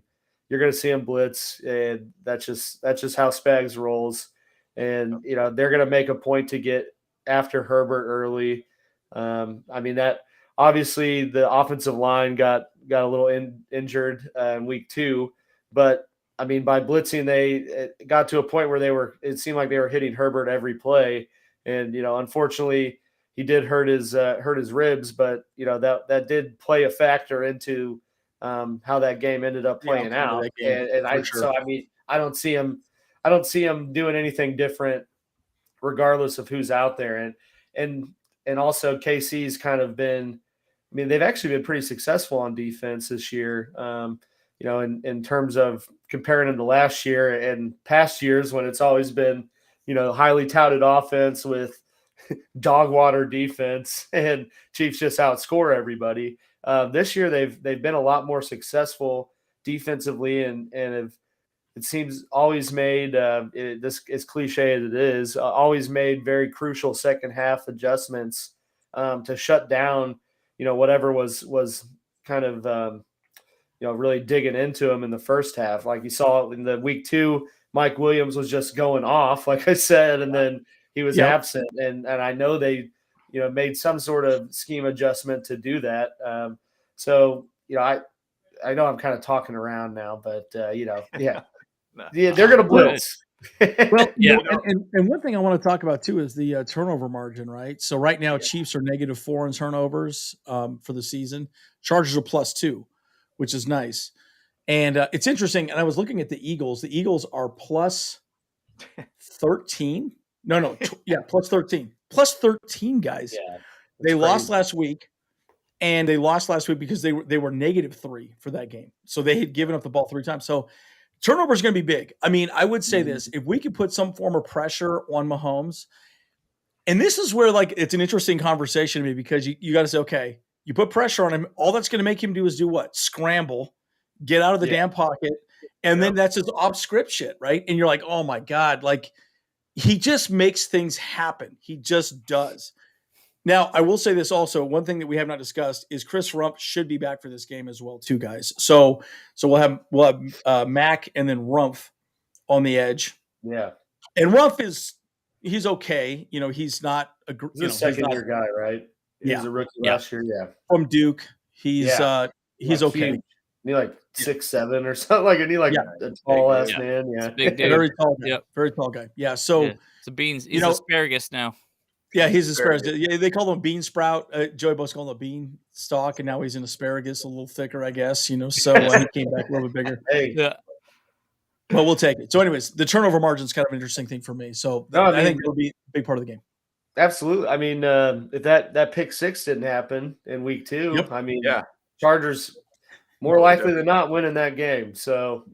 you're going to see them blitz, and that's just how Spags rolls. And, they're going to make a point to get after Herbert early. I mean, that obviously the offensive line got a little injured in week 2, but I mean, by blitzing, it got to a point where it seemed like they were hitting Herbert every play. And, unfortunately he did hurt his ribs, but that did play a factor into how that game ended up playing out. So, I mean, I don't see him doing anything different regardless of who's out there. And also KC's kind of been, I mean, they've actually been pretty successful on defense this year. In terms of comparing them to last year and past years when it's always been, highly touted offense with dog water defense and Chiefs just outscore everybody. This year they've been a lot more successful defensively and have, it seems, always made this as cliche as it is, always made very crucial second half adjustments to shut down, whatever was kind of really digging into him in the first half. Like you saw in the week 2, Mike Williams was just going off, like I said, and then he was absent. And I know they, made some sort of scheme adjustment to do that. So, I know I'm kind of talking around now, but they're going to blitz. Well, and one thing I want to talk about too is the turnover margin, right? So right now, Chiefs are -4 in turnovers for the season. Chargers are +2, which is nice. And it's interesting. And I was looking at the Eagles. The Eagles are +13. No, +13. +13, guys. Yeah, they lost last week. And they lost last week because they were -3 for that game. So they had given up the ball 3 times. So turnover is going to be big. I mean, I would say this: if we could put some form of pressure on Mahomes, and this is where it's an interesting conversation to me because you got to say, okay, you put pressure on him, all that's going to make him do is do what? Scramble, get out of the damn pocket, and then that's his off script shit, right? And you're like, oh my God, he just makes things happen. He just does. Now, I will say this also. One thing that we have not discussed is Chris Rumph should be back for this game as well, too, guys. So we'll have Mack and then Rumph on the edge. Yeah, and Rumph he's okay. He's not he's a second-year guy, right? He was a rookie last year. Yeah, from Duke. He's okay. Huge. He 6'7" or something and he a tall ass man. Yeah, big dude. Very tall guy. Very tall guy. Yeah. So it's a beans. He's asparagus now. Yeah, he's asparagus. Yeah, they call him bean sprout. Joey Bosa called him a bean stalk, and now he's an asparagus, a little thicker, I guess. So he came back a little bit bigger. Yeah. But we'll take it. So, anyways, the turnover margin is kind of an interesting thing for me. So I think it'll be a big part of the game. Absolutely. I mean, if that pick 6 didn't happen in week 2, I mean, Chargers more likely than not winning that game. So,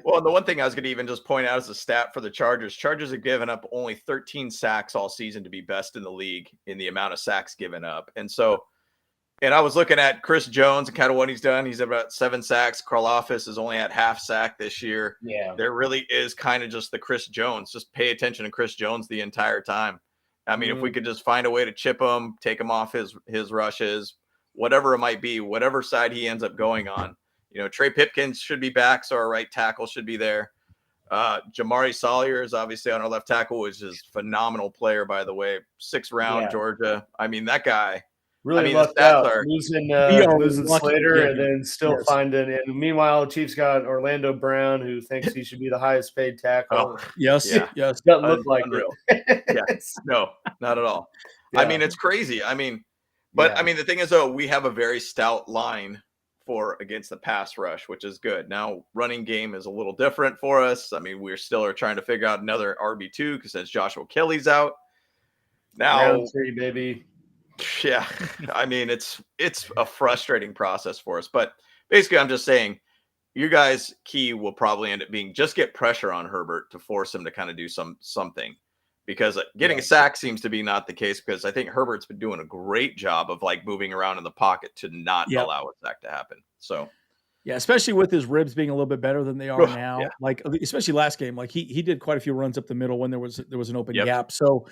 Well, the one thing I was going to even just point out as a stat for the Chargers have given up only 13 sacks all season to be best in the league in the amount of sacks given up. And I was looking at Chris Jones and kind of what he's done. He's about 7 sacks. Karlaftis has only had half sack this year. Yeah. There really is kind of just the Chris Jones. Just pay attention to Chris Jones the entire time. I mean, if we could just find a way to chip him, take him off his rushes, whatever it might be, whatever side he ends up going on, Trey Pipkins should be back, so our right tackle should be there. Jamari Sawyer is obviously on our left tackle, which is a phenomenal player, by the way. 6th round, Georgia. I mean, that guy. Really the lucked out, losing Slater and then still finding. And meanwhile, the Chiefs got Orlando Brown, who thinks he should be the highest paid tackle. Yes. Doesn't look like unreal. it. Yes, no, not at all. I mean, it's crazy. I mean, the thing is, though, we have a very stout line against the pass rush, which is good. Now, running game is a little different for us. I mean, we're still trying to figure out another RB2 because since Joshua Kelly's out now, round 3, baby. Yeah, I mean, it's a frustrating process for us. But basically, I'm just saying, you guys' key will probably end up being just get pressure on Herbert to force him to kind of do something. Because getting a sack seems to be not the case, because I think Herbert's been doing a great job of moving around in the pocket to not allow a sack to happen. So, especially with his ribs being a little bit better than they are now. Especially last game, he did quite a few runs up the middle when there was an open gap. So,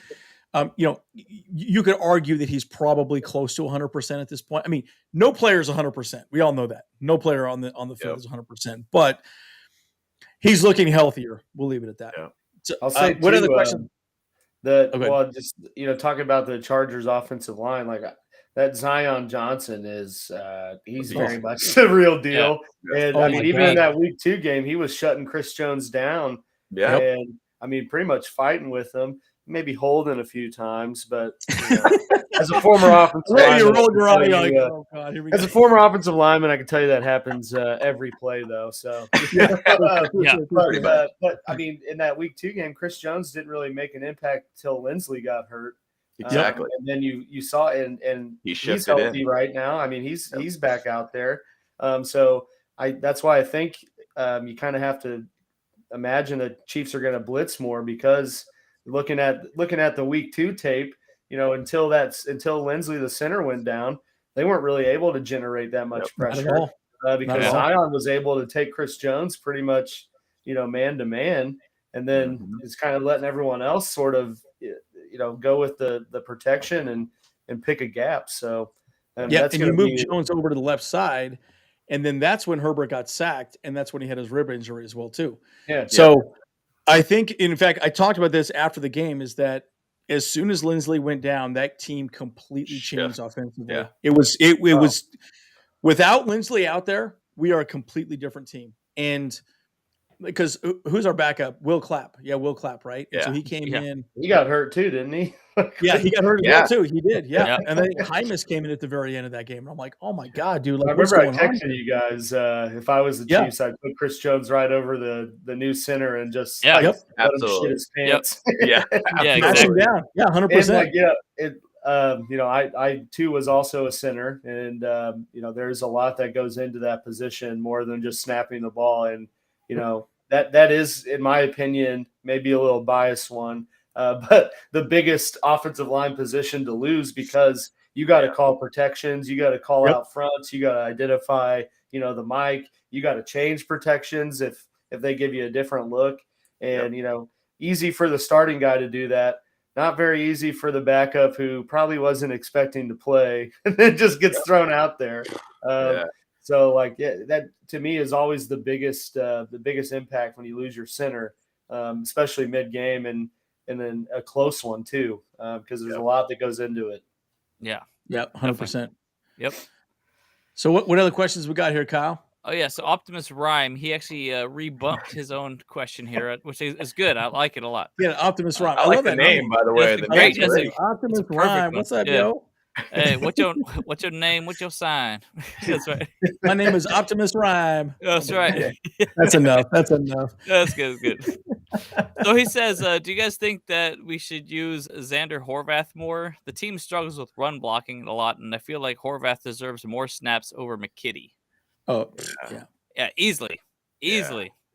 you could argue that he's probably close to 100% at this point. I mean, no player is 100%. We all know that. No player on the field is 100%, but he's looking healthier. We'll leave it at that. Yeah. So, I'll say what other question? Just talking about the Chargers offensive line, that Zion Johnson is he's very much the real deal. Yeah. And I mean, even in that week 2 game, he was shutting Chris Jones down. Yeah. And I mean, pretty much fighting with him, maybe holding a few times, but as a former offensive lineman, as a former offensive lineman, I can tell you that happens every play, though. So, but I mean, in that week 2 game, Chris Jones didn't really make an impact until Lindsley got hurt. Exactly. And then you saw, and he's healthy right now. I mean, he's back out there. So that's why I think you kind of have to imagine that Chiefs are going to blitz more, because looking at the week 2 tape, until Lindsley, the center, went down, they weren't really able to generate that much pressure because Zion was able to take Chris Jones pretty much, man to man, and then it's kind of letting everyone else sort of, go with the protection and pick a gap. So that's and you move Jones over to the left side, and then that's when Herbert got sacked, and that's when he had his rib injury as well too. Yeah. So I think, in fact, I talked about this after the game, is that as soon as Lindsley went down, that team completely changed offensively. Yeah. It was without Lindsley out there, we are a completely different team. And because who's our backup? Will Clapp. Yeah, Will Clapp, right? Yeah. And so he came in. He got hurt too, didn't he? Yeah, he got hurt as well too. He did. Yeah. And then Hymas came in at the very end of that game. And I'm like, oh my God, dude. I remember I texted you guys, if I was the Chiefs, I'd put Chris Jones right over the new center and just let him shit his pants. Yeah. Exactly. Down. Yeah, 100%. I too was also a center, and there's a lot that goes into that position more than just snapping the ball. And that is, in my opinion, maybe a little biased one, but the biggest offensive line position to lose, because you got to call protections, you got to call out fronts, you got to identify, the mic, you got to change protections if they give you a different look, and easy for the starting guy to do that. Not very easy for the backup, who probably wasn't expecting to play, and then just gets thrown out there. So that to me is always the biggest impact when you lose your center, especially mid game and then a close one too, because there's a lot that goes into it. Yeah. Yep. 100%. Yep. So what other questions we got here, Kyle? Oh yeah. So Optimus Rhyme, he actually rebumped his own question here, which is good. I like it a lot. Yeah, Optimus Rhyme. I like the name, by the way. The great. Optimus Rhyme. What's up, yo? Hey, what's your name? What's your sign? That's right. My name is Optimus Rhyme. That's right. That's enough. That's enough. That's good. That's good. So he says, do you guys think that we should use Xander Horvath more? The team struggles with run blocking a lot, and I feel like Horvath deserves more snaps over McKitty. Oh, yeah, easily.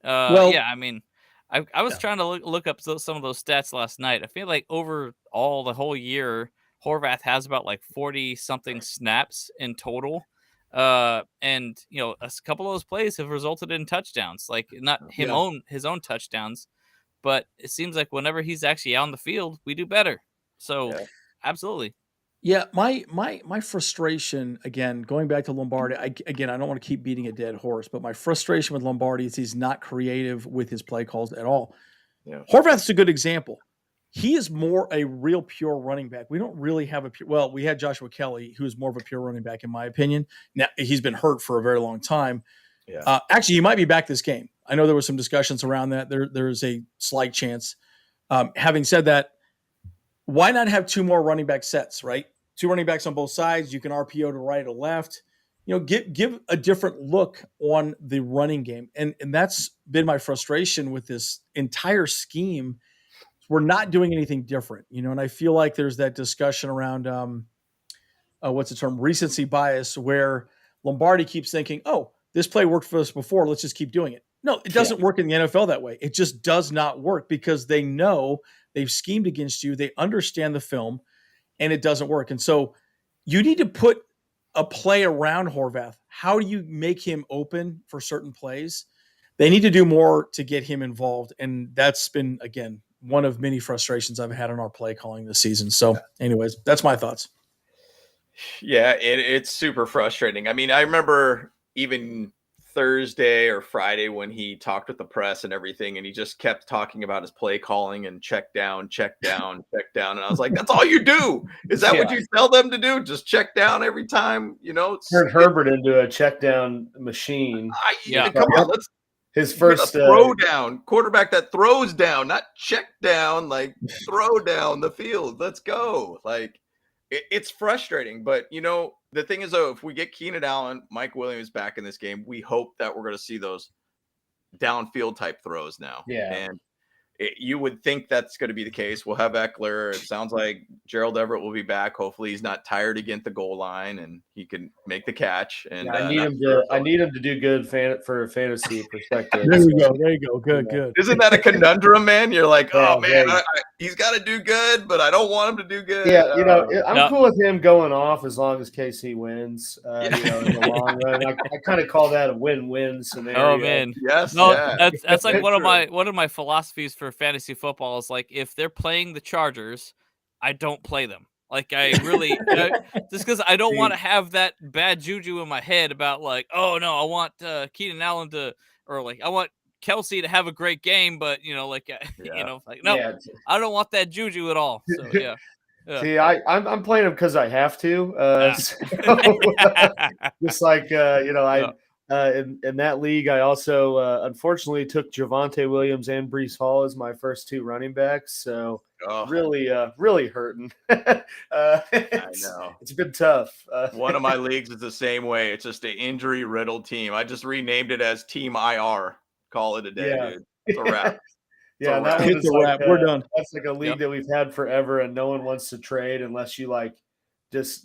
I mean, I was trying to look up some of those stats last night. I feel like overall the whole year, Horvath has about 40 something snaps in total. And a couple of those plays have resulted in touchdowns, not his own touchdowns, but it seems like whenever he's actually out on the field, we do better. So absolutely. Yeah, my frustration, again, going back to Lombardi, I don't want to keep beating a dead horse, but my frustration with Lombardi is he's not creative with his play calls at all. Yeah. Horvath's a good example. He is more a real pure running back. We don't really have we had Joshua Kelly, who is more of a pure running back, in my opinion. Now, he's been hurt for a very long time. Yeah. Actually, he might be back this game. I know there were some discussions around that. There's a slight chance. Having said that, why not have two more running back sets, right? Two running backs on both sides. You can RPO to right or left. Give a different look on the running game. And that's been my frustration with this entire scheme. We're not doing anything different, and I feel like there's that discussion around what's the term? Recency bias, where Lombardi keeps thinking, oh, this play worked for us before, let's just keep doing it. No, it doesn't work in the NFL that way. It just does not work because they know they've schemed against you. They understand the film, and it doesn't work. And so you need to put a play around Horvath. How do you make him open for certain plays? They need to do more to get him involved. And that's been, again, one of many frustrations I've had on our play calling this season. So anyways, that's my thoughts. Yeah, it's super frustrating. I mean, I remember even Thursday or Friday when he talked with the press and everything, and he just kept talking about his play calling and check down, check down, check down. And I was like, that's all you do? Is that what you tell them to do? Just check down every time, Turn Herbert into a check down machine. Come on, let's his first throw down, quarterback that throws down, not check down, like throw down the field. Let's go. Like, it's frustrating, but the thing is, though, if we get Keenan Allen, Mike Williams back in this game, we hope that we're going to see those downfield type throws now. Yeah. And you would think that's going to be the case. We'll have Eckler. It sounds like Gerald Everett will be back. Hopefully he's not tired against the goal line and he can make the catch. And I need him to do good for a fantasy perspective. There you go. Good. Isn't that a conundrum, man? You're like, oh man, he's got to do good, but I don't want him to do good. Yeah, I'm cool with him going off as long as KC wins. In the long run, I kind of call that a win-win scenario. Oh man, yes, no, that's like one of my philosophies for fantasy football is like, if they're playing the Chargers, I don't play them. Like, I really just because I don't want to have that bad juju in my head about like, oh no, I want Keenan Allen or like I want Kelsey to have a great game, but no, I don't want that juju at all. So yeah. See, I'm playing him because I have to. Just like in that league, I also unfortunately took Javonte Williams and Breece Hall as my first two running backs. So really hurting. I know it's been tough. One of my leagues is the same way. It's just an injury riddled team. I just renamed it as Team IR. Call it a day, dude. It's a wrap. Yeah, that one's a wrap. We're done. That's like a league that we've had forever, and no one wants to trade unless you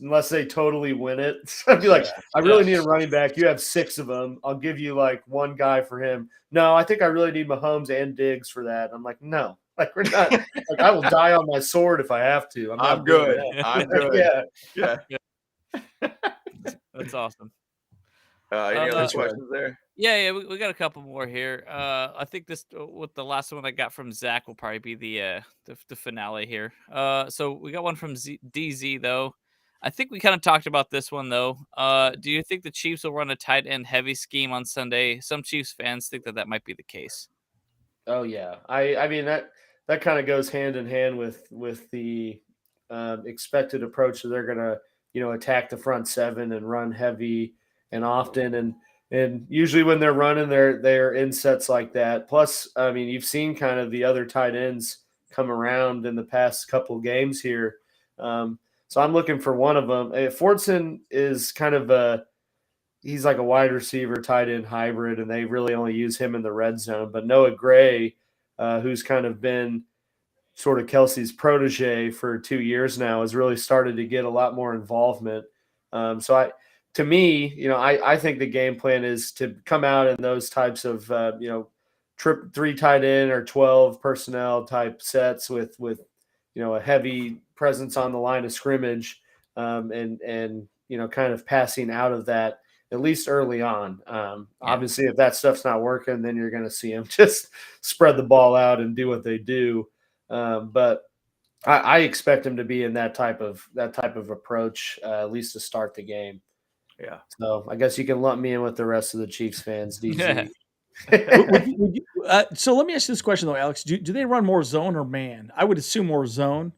unless they totally win it. So I'd be like, I really need a running back. You have 6 of them. I'll give you like one guy for him. No, I think I really need Mahomes and Diggs for that. I'm like, no, like we're not. Like, I will die on my sword if I have to. I'm good. I'm good. Yeah. That's awesome. Any other questions there? Yeah, we got a couple more here. I think this with the last one I got from Zach will probably be the finale here. So we got one from DZ though. I think we kind of talked about this one though. Do you think the Chiefs will run a tight end heavy scheme on Sunday? Some Chiefs fans think that might be the case. Oh yeah, I mean that kind of goes hand in hand with the expected approach that they're gonna attack the front 7 and run heavy and often and usually when they're running, they're in sets like that. Plus, I mean, you've seen kind of the other tight ends come around in the past couple of games here. So I'm looking for one of them. Fordson is kind of he's like a wide receiver tight end hybrid, and they really only use him in the red zone. But Noah Gray, who's kind of been sort of Kelsey's protege for 2 years now, has really started to get a lot more involvement. To me, I think the game plan is to come out in those types of, 3 tight end or 12 personnel type sets with a heavy presence on the line of scrimmage, and kind of passing out of that at least early on. Obviously, if that stuff's not working, then you're going to see them just spread the ball out and do what they do. But I expect him to be in that type of approach, at least to start the game. Yeah. So I guess you can lump me in with the rest of the Chiefs fans, DZ. So let me ask you this question though, Alex. Do they run more zone or man? I would assume more zone,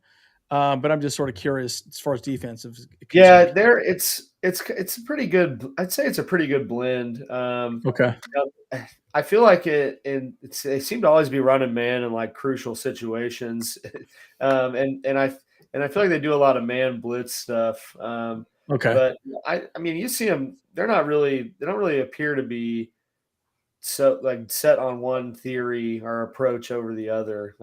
but I'm just sort of curious as far as defensive. Yeah, it's a pretty good. I'd say it's a pretty good blend. Okay. I feel like they seem to always be running man in like crucial situations, and I feel like they do a lot of man blitz stuff. Okay. But I mean, you see them; they don't really appear to be so like set on one theory or approach over the other.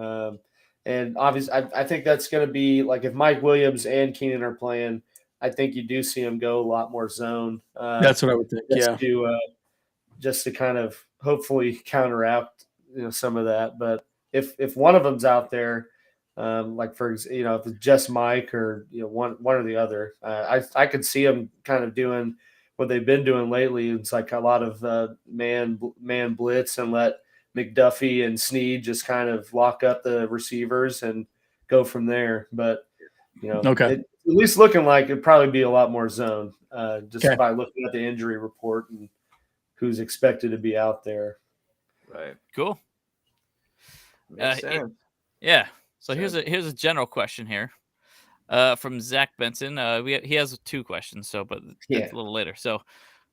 And obviously, I think that's going to be like if Mike Williams and Keenan are playing, I think you do see him go a lot more zone. That's what I would think. Just to kind of hopefully counteract some of that. But if one of them's out there, like if it's just Mike or one or the other, I could see them kind of doing what they've been doing lately. It's like a lot of man blitz and let McDuffie and Snead just kind of lock up the receivers and go from there. But at least looking like it'd probably be a lot more zone by looking at the injury report and who's expected to be out there. Right. Cool. Makes sense. Yeah. So here's a general question here from Zach Benson. He has 2 questions, but it's a little later. So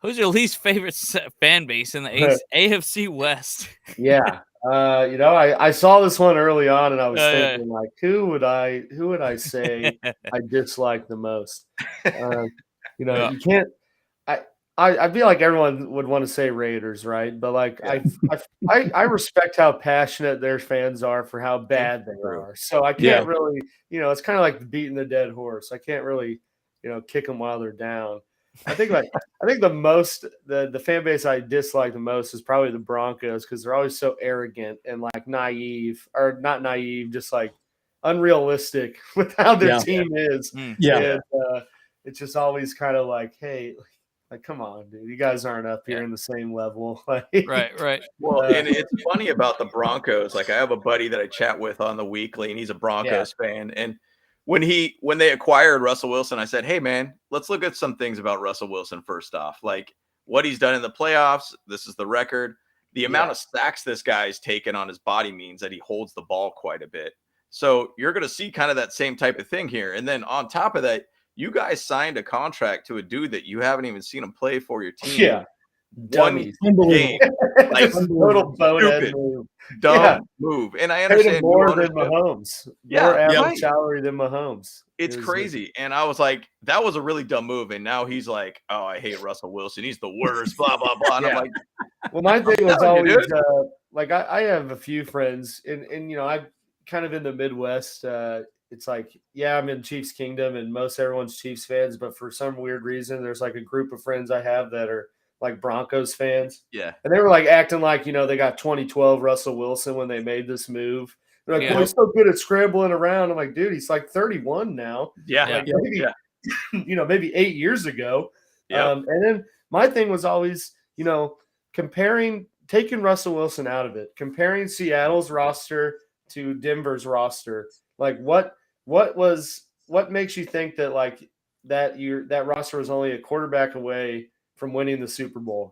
who's your least favorite fan base in the AFC West? Yeah. I saw this one early on and I was thinking like, who would I say I dislike the most? You can't, I feel like everyone would want to say Raiders, right? But like I respect how passionate their fans are for how bad they are. So I can't really, it's kind of like beating the dead horse. I can't really, kick them while they're down. I think the fan base I dislike the most is probably the Broncos because they're always so arrogant and like naive, or not naive, just like unrealistic with how their team is. Yeah. And it's just always kind of like, hey, like, come on, dude, you guys aren't up here in the same level. Right. Well, and it's funny about the Broncos. Like I have a buddy that I chat with on the weekly, and he's a Broncos fan. And when they acquired Russell Wilson, I said, hey man, let's look at some things about Russell Wilson first off. Like what he's done in the playoffs. This is the record. The amount of sacks this guy's taken on his body means that he holds the ball quite a bit. So you're going to see kind of that same type of thing here. And then on top of that, you guys signed a contract to a dude that you haven't even seen him play for your team. Yeah. One game. Like total bonehead move. Dumb move. And I understand more than Mahomes. More average salary than Mahomes. It's crazy. And I was like, that was a really dumb move. And now he's like, oh, I hate Russell Wilson. He's the worst, blah, blah, blah. And I'm like, well, my thing was always like I have a few friends and I'm kind of in the Midwest. It's like, I'm in Chiefs Kingdom and most everyone's Chiefs fans, but for some weird reason, there's like a group of friends I have that are like Broncos fans. Yeah. And they were like acting like, they got 2012 Russell Wilson when they made this move. They're like, well, he's so good at scrambling around. I'm like, dude, he's like 31 now. Yeah. Like, maybe 8 years ago. And then my thing was always, taking Russell Wilson out of it, comparing Seattle's roster to Denver's roster. Like what makes you think that like that roster was only a quarterback away from winning the Super Bowl,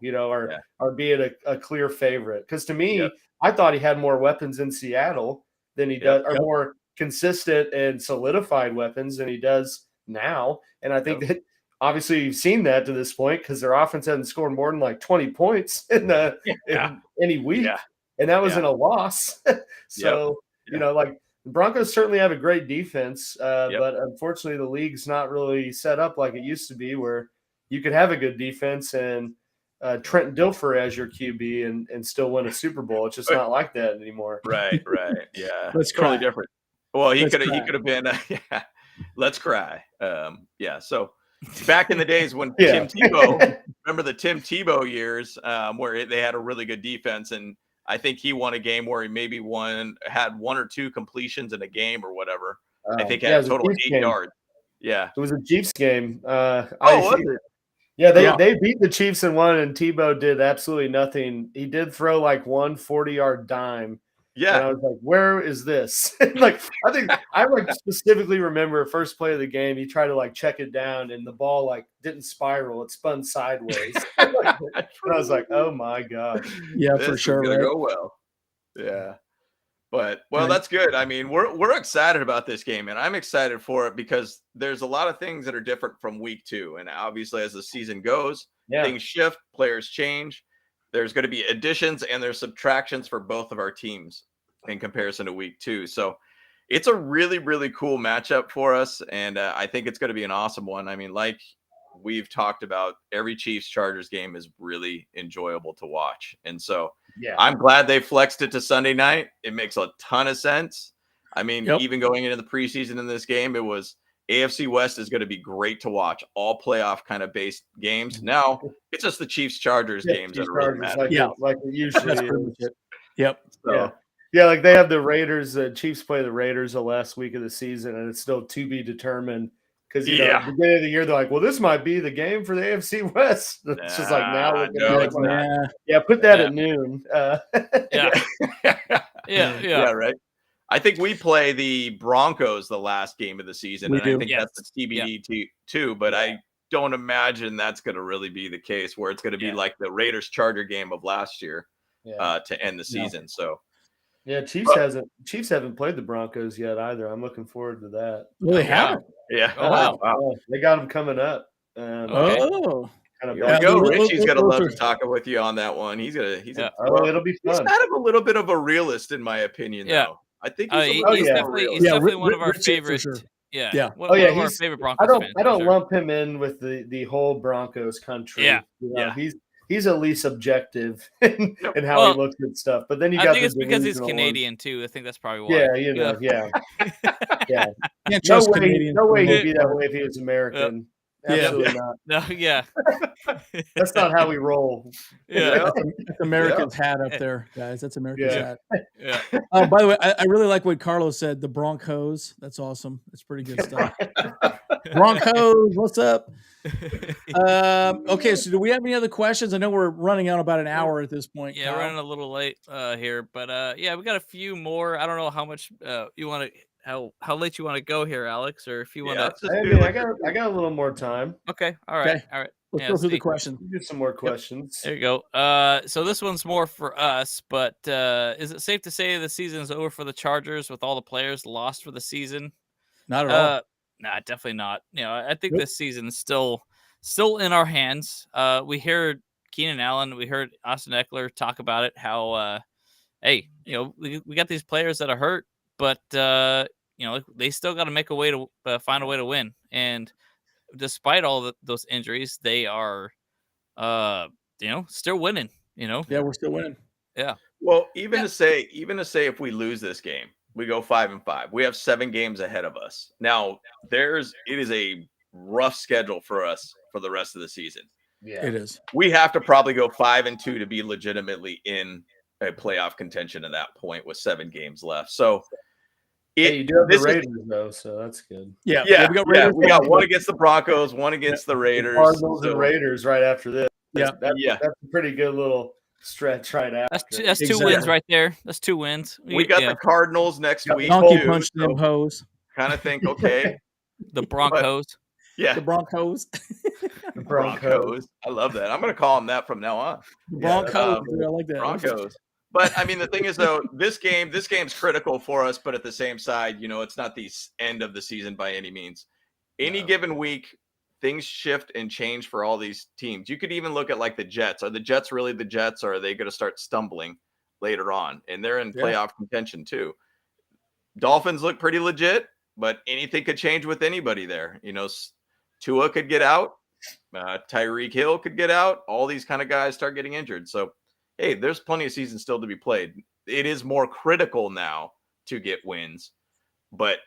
or being a clear favorite? Because to me, I thought he had more weapons in Seattle than he does, or more consistent and solidified weapons than he does now. And I think that obviously you've seen that to this point because their offense hasn't scored more than like 20 points in any week. Yeah. And that was in a loss. So, like the Broncos certainly have a great defense, but unfortunately the league's not really set up like it used to be where you could have a good defense and Trent Dilfer as your QB and still win a Super Bowl. It's just not like that anymore. Right. Yeah. Let's totally different. Well, he could have been, let's cry. So back in the days when Tim Tebow, remember the Tim Tebow years where they had a really good defense, and I think he won a game where he maybe had 1 or 2 completions in a game or whatever. I think had a total of 8 yards. Yeah. It was a Chiefs game. Was it? Yeah, they beat the Chiefs in one, and Tebow did absolutely nothing. He did throw like one 40-yard dime, Yeah. And I was like, where is this? Like, I specifically remember first play of the game, he tried to like check it down and the ball like didn't spiral. It spun sideways. And I was like, oh my gosh. Yeah, this for sure. is gonna Right? go well. Yeah. But that's good. I mean, we're excited about this game, and I'm excited for it because there's a lot of things that are different from week 2. And obviously, as the season goes, things shift, players change. There's going to be additions and there's subtractions for both of our teams in comparison to week 2. So it's a really, really cool matchup for us, and I think it's going to be an awesome one. I mean, like we've talked about, every Chiefs Chargers game is really enjoyable to watch, and so. Yeah, I'm glad they flexed it to Sunday night. It makes a ton of sense. I mean, even going into the preseason in this game, it was AFC West is going to be great to watch. All playoff kind of based games. Now it's just the Chiefs Chargers games that really matter. Like it usually is. Yep. So, yeah, like they have the Raiders. The Chiefs play the Raiders the last week of the season, and it's still to be determined. Because at the beginning of the year, they're like, "Well, this might be the game for the AFC West." It's just like now, it's not. Yeah, put that at noon. Yeah, right. I think we play the Broncos the last game of the season, and I think that's the TBD too. But I don't imagine that's going to really be the case, where it's going to be like the Raiders Charger game of last year to end the season. So. Yeah, Chiefs haven't played the Broncos yet either. I'm looking forward to that. Well, they haven't. Yeah. Oh, wow. They got them coming up. Okay. Here we go. Richie's gonna love to talk with you on that one. He's it'll be fun. He's kind of a little bit of a realist, in my opinion. Though. I think he's definitely one of our favorites. Sure. Yeah. One of our favorite Broncos fans. I don't lump him in with the whole Broncos country. Yeah. He's at least objective in how he looks at stuff. But then you got I think it's because he's Canadian too. I think that's probably why. Yeah. Canadian. No way he'd be that way if he was American. Absolutely not. No, That's not how we roll. That's America's hat up there, guys. That's America's hat. Yeah. By the way, I really like what Carlos said. The Broncos. That's awesome. That's pretty good stuff. Broncos, what's up? Okay, so do we have any other questions? I know we're running on about an hour at this point. Yeah, running a little late here, but we got a few more. I don't know how much you want to. How late you want to go here, Alex, or if you want to? I got a little more time. Okay, all right. Let's go through the questions. Do some more questions. There you go. So this one's more for us, but is it safe to say the season is over for the Chargers with all the players lost for the season? Not at all. Nah, definitely not. I think this season's still in our hands. We heard Keenan Allen, we heard Austin Eckler talk about it. How, hey, we got these players that are hurt, but they still got to make a way to find a way to win. And despite all those injuries, they are, still winning. Yeah, we're still winning. Yeah. Well, even to say if we lose this game, we go 5-5. We have 7 games ahead of us. Now, it is a rough schedule for us for the rest of the season. Yeah, it is. We have to probably go 5-2 to be legitimately in a playoff contention at that point with 7 games left. So you do have the Raiders though, so that's good. Yeah. We got one against the Broncos, one against the Raiders. Cardinals and Raiders right after this. That's a pretty good little stretch right after. That's 2 wins right there. That's 2 wins. We got the Cardinals next week. Donkey punch them hoes. Kind of think, okay. The Broncos. The Broncos. The Broncos. I love that. I'm going to call them that from now on. Broncos. I like that. Broncos. But I mean, the thing is, though, this game's critical for us. But at the same side, it's not the end of the season by any means. Any given week, things shift and change for all these teams. You could even look at like the Jets. Are the Jets really the Jets, or are they going to start stumbling later on? And they're in playoff contention too. Dolphins look pretty legit, but anything could change with anybody there. Tua could get out. Tyreek Hill could get out. All these kind of guys start getting injured. So, hey, there's plenty of season still to be played. It is more critical now to get wins, but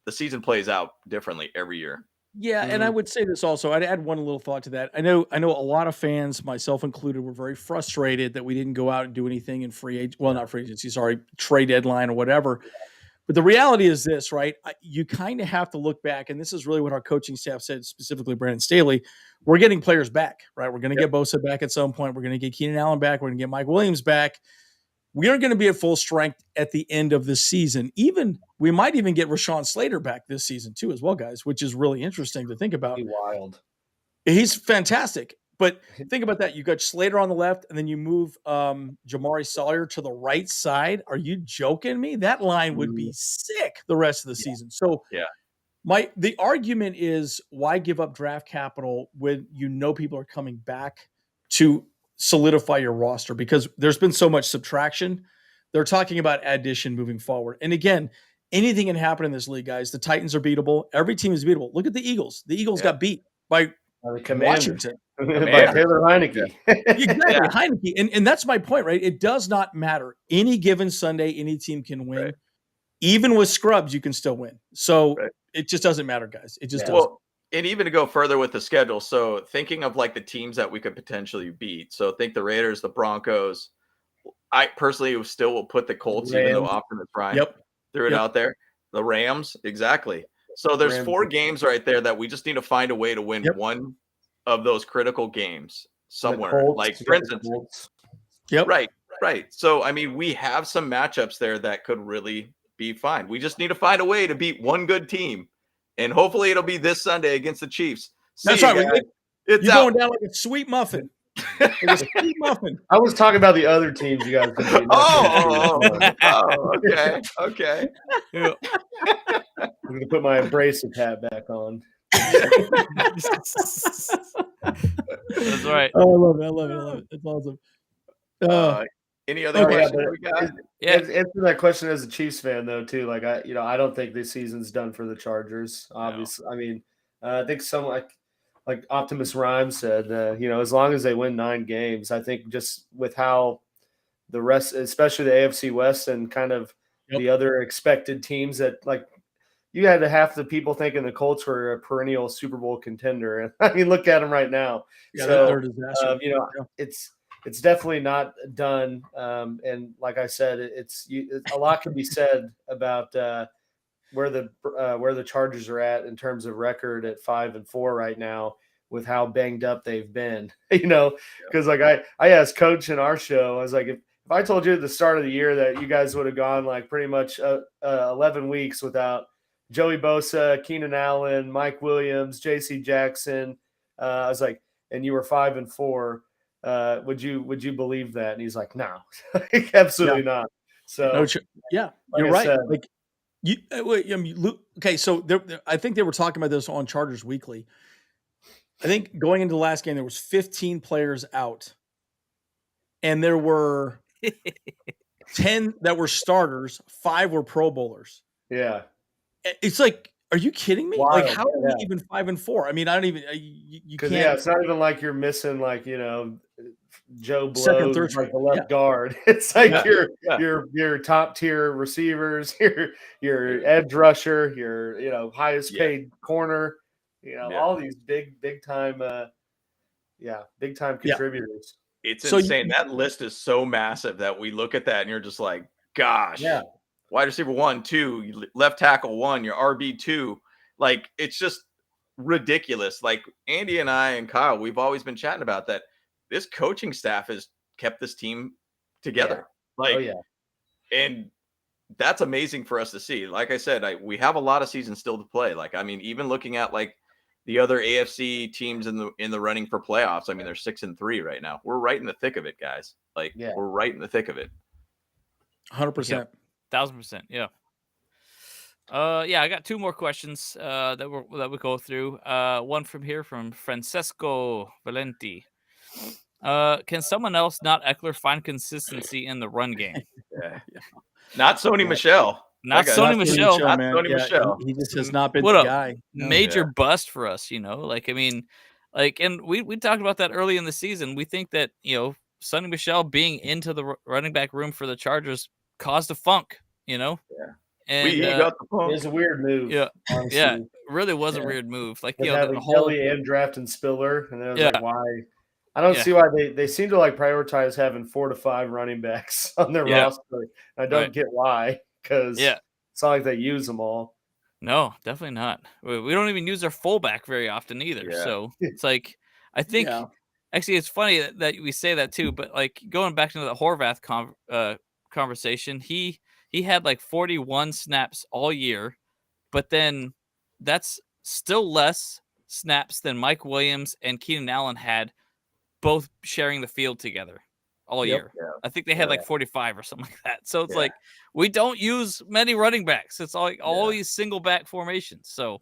the season plays out differently every year. Yeah, and I would say this also. I'd add one little thought to that. I know a lot of fans, myself included, were very frustrated that we didn't go out and do anything in trade deadline or whatever. But the reality is this, right? You kind of have to look back, and this is really what our coaching staff said, specifically Brandon Staley. We're getting players back, right? We're going to get Bosa back at some point. We're going to get Keenan Allen back. We're going to get Mike Williams back. we aren't going to be at full strength at the end of the season. We might even get Rashawn Slater back this season too, as well, guys, which is really interesting to think about. Wild. He's fantastic. But think about that. You got Slater on the left, and then you move Jamari Sawyer to the right side. Are you joking me? That line would be sick the rest of the season. So the argument is, why give up draft capital when people are coming back to solidify your roster? Because there's been so much subtraction. They're talking about addition moving forward. And again, anything can happen in this league, guys. The Titans are beatable. Every team is beatable. Look at the Eagles. The Eagles got beat by Washington. By Taylor Heineke. Exactly, Heineke. And that's my point, right? It does not matter. Any given Sunday, any team can win. Right. Even with scrubs, you can still win. So it just doesn't matter, guys. It just doesn't. Well, and even to go further with the schedule, so thinking of like the teams that we could potentially beat. So think the Raiders, the Broncos. I personally still will put the Colts, even though Optimus Prime threw it out there. The Rams, exactly. So there's 4 games right there that we just need to find a way to win one of those critical games somewhere. Like, for instance, right. So, I mean, we have some matchups there that could really be fine. We just need to find a way to beat one good team. And hopefully it'll be this Sunday against the Chiefs. That's right. You're going down like a sweet muffin. Sweet muffin. I was talking about the other teams you guys could beat. Okay. I'm going to put my abrasive hat back on. That's right. Oh, I love it. That's awesome. Any other questions we got? Answer that question as a Chiefs fan, though, too. Like, I don't think this season's done for the Chargers. Obviously, I mean, I think like Optimus Rhyme said, as long as they win 9 games, I think just with how the rest, especially the AFC West and kind of the other expected teams that, like, you had half the people thinking the Colts were a perennial Super Bowl contender. And I mean, look at them right now. Yeah, so, they're a disaster. It's definitely not done. And like I said, a lot can be said about where the Chargers are at in terms of record at 5-4 right now, with how banged up they've been, because like I asked Coach in our show, I was like, if I told you at the start of the year that you guys would have gone like pretty much 11 weeks without Joey Bosa, Keenan Allen, Mike Williams, JC Jackson, I was like, and you were 5-4, would you believe that? And he's like, no, absolutely not. So you're right. Like, okay, so I think they were talking about this on Chargers Weekly. I think going into the last game, there was 15 players out, and there were 10 that were starters. 5 were Pro Bowlers. Yeah, it's like, are you kidding me? Wild. Like, how are we even 5-4? I mean, I don't even. You can't. Yeah, it's not even like you're missing like Joe Blow, second, third, like the left guard. It's like your top tier receivers, your edge rusher, your highest paid corner, all these big time contributors. It's insane. That list is so massive that we look at that and you're just like, gosh. Yeah. Wide receiver 1, 2, left tackle 1, your RB 2. Like, it's just ridiculous. Like, Andy and I and Kyle, we've always been chatting about that. This coaching staff has kept this team together. And that's amazing for us to see. Like I said, we have a lot of seasons still to play. Like, I mean, even looking at like the other AFC teams in the running for playoffs, I mean, they're 6-3 right now. We're right in the thick of it, guys. Like, we're right in the thick of it. 100%. 1,000%. Yeah. I got 2 more questions that we go through. One from Francesco Valenti. Can someone else, not Eckler, find consistency in the run game? Not Sony Michel. Not Sony Michel. Not Sony Michel. He just has not been the guy. Major bust for us, Like, I mean, like, and we talked about that early in the season. We think that, Sony Michel being into the running back room for the Chargers caused a funk, Yeah. And we got the funk. It was a weird move. Yeah. Honestly. Yeah. It really was a weird move. Like, the whole and drafting Spiller. And then I was like, why? I don't see why they seem to like prioritize having 4 to 5 running backs on their roster. I don't get why, because it's not like they use them all. No, definitely not. We don't even use our fullback very often either. Yeah. So it's like, I think actually it's funny that we say that too, but like going back into the Horvath conversation. He had like 41 snaps all year, but then that's still less snaps than Mike Williams and Keenan Allen had, both sharing the field together all year. Yeah. I think they had like 45 or something like that. So it's like we don't use many running backs. It's like always single back formations. So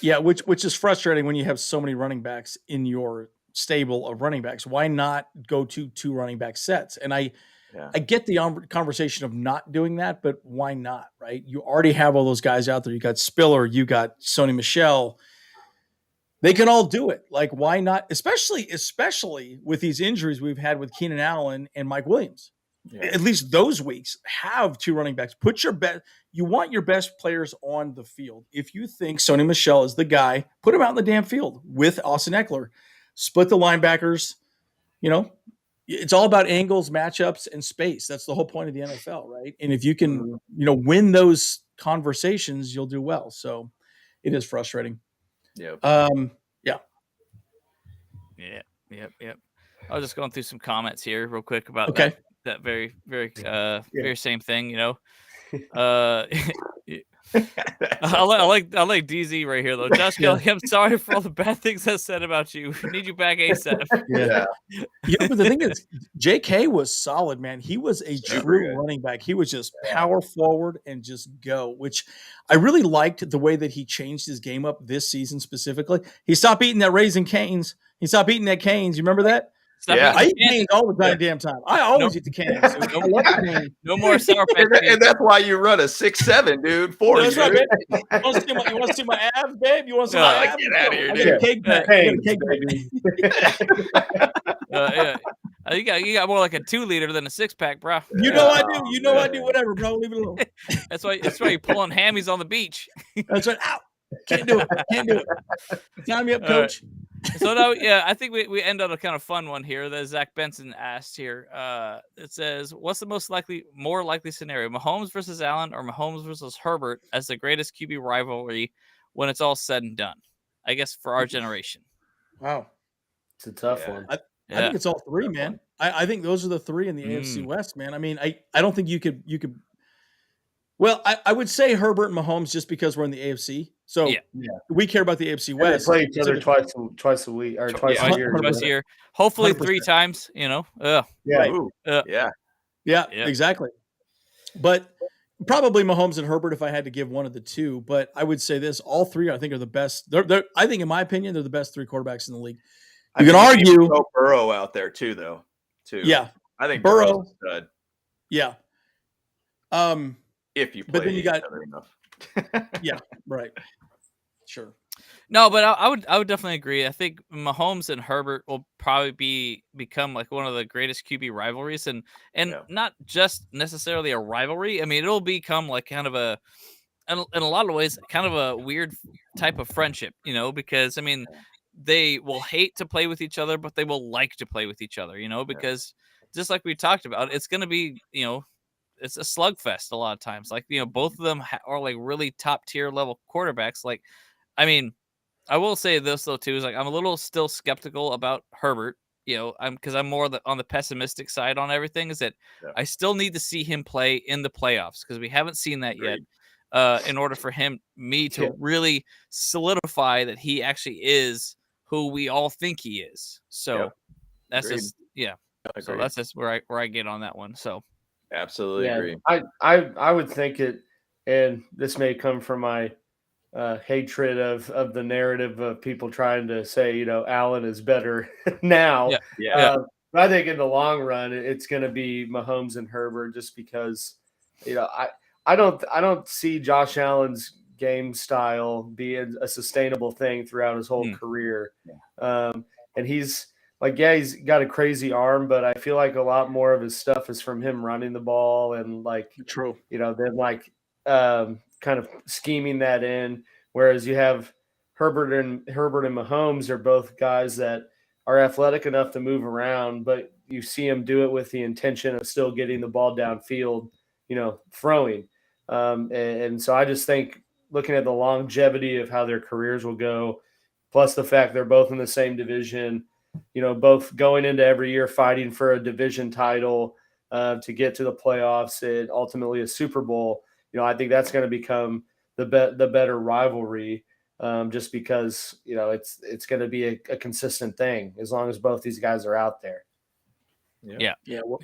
yeah, which is frustrating when you have so many running backs in your stable of running backs. Why not go to 2 running back sets? And I get the conversation of not doing that, but why not, right? You already have all those guys out there. You got Spiller, you got Sony Michel. They can all do it. Like, why not? Especially with these injuries we've had with Keenan Allen and Mike Williams. Yeah. At least those weeks, have 2 running backs. Put your best. You want your best players on the field. If you think Sony Michel is the guy, put him out in the damn field with Austin Eckler. Split the linebackers. You know, it's all about angles, matchups, and space. That's the whole point of the NFL, right? And if you can, win those conversations, you'll do well. So it is frustrating. Yep. Yep. I was just going through some comments here real quick about that very, very, very same thing, I like DZ right here though. Josh Kelly, I'm sorry for all the bad things I said about you. We need you back ASAP. But the thing is, JK was solid, man. He was a true running back. He was just power forward and just go, which I really liked the way that he changed his game up this season specifically. He stopped eating that Raisin Canes. He stopped eating that Canes. You remember that? I eat canes all the goddamn time. I always eat the canes. I love the canes. No more Sour Patch Kids. And that's why you run a 6'7", dude. 40. That's right, babe. You want to see my abs, babe? You want to see my abs? Get out of here, dude. You got more like a 2-liter than a 6-pack, bro. You know I do. You know I do. Whatever, bro. Leave it alone. That's why you're pulling hammies on the beach. That's right. Ow. Can't do it. Sign me up, coach. So now, I think we end on a kind of fun one here that Zach Benson asked here. It says, what's the more likely scenario, Mahomes versus Allen or Mahomes versus Herbert as the greatest QB rivalry when it's all said and done? I guess for our generation. Wow, it's a tough one. I think it's all 3, man. I think those are the 3 in the AFC West, man. I mean, I don't think you could. Well, I would say Herbert and Mahomes just because we're in the AFC. So we care about the AFC West. They play each other twice a week or twice a year. Twice a year. Hopefully 100%. 3 times, Yeah, exactly. But probably Mahomes and Herbert if I had to give one of the 2. But I would say this, all 3 I think are the best. I think in my opinion, they're the best 3 quarterbacks in the league. You can argue Burrow out there too, though. Yeah. I think Burrow. Stud. Yeah. If you play, but then you got enough. Yeah, right. Sure. No, but I would definitely agree. I think Mahomes and Herbert will probably become like one of the greatest QB rivalries, and not just necessarily a rivalry. I mean, it'll become like kind of in a lot of ways, kind of a weird type of friendship, because I mean, they will hate to play with each other, but they will like to play with each other, because just like we talked about, it's going to be, it's a slugfest a lot of times. Like, both of them are like really top tier level quarterbacks. Like, I mean, I will say this though too, is like, I'm a little still skeptical about Herbert, because I'm more on the pessimistic side on everything, is that I still need to see him play in the playoffs because we haven't seen that yet. In order for me to really solidify that he actually is who we all think he is. So that's just, so that's just where I get on that one. So. Absolutely agree. I would think it, and this may come from my hatred of the narrative of people trying to say, Allen is better now. But I think in the long run, it's going to be Mahomes and Herbert, just because, I don't see Josh Allen's game style being a sustainable thing throughout his whole career. And he's got a crazy arm, but I feel like a lot more of his stuff is from him running the ball and kind of scheming that in. Whereas you have Herbert and Mahomes are both guys that are athletic enough to move around, but you see him do it with the intention of still getting the ball downfield, throwing. And so I just think, looking at the longevity of how their careers will go, plus the fact they're both in the same division, both going into every year fighting for a division title, to get to the playoffs and ultimately a Super Bowl. I think that's going to become the better rivalry, just because it's going to be a consistent thing as long as both these guys are out there. Yeah.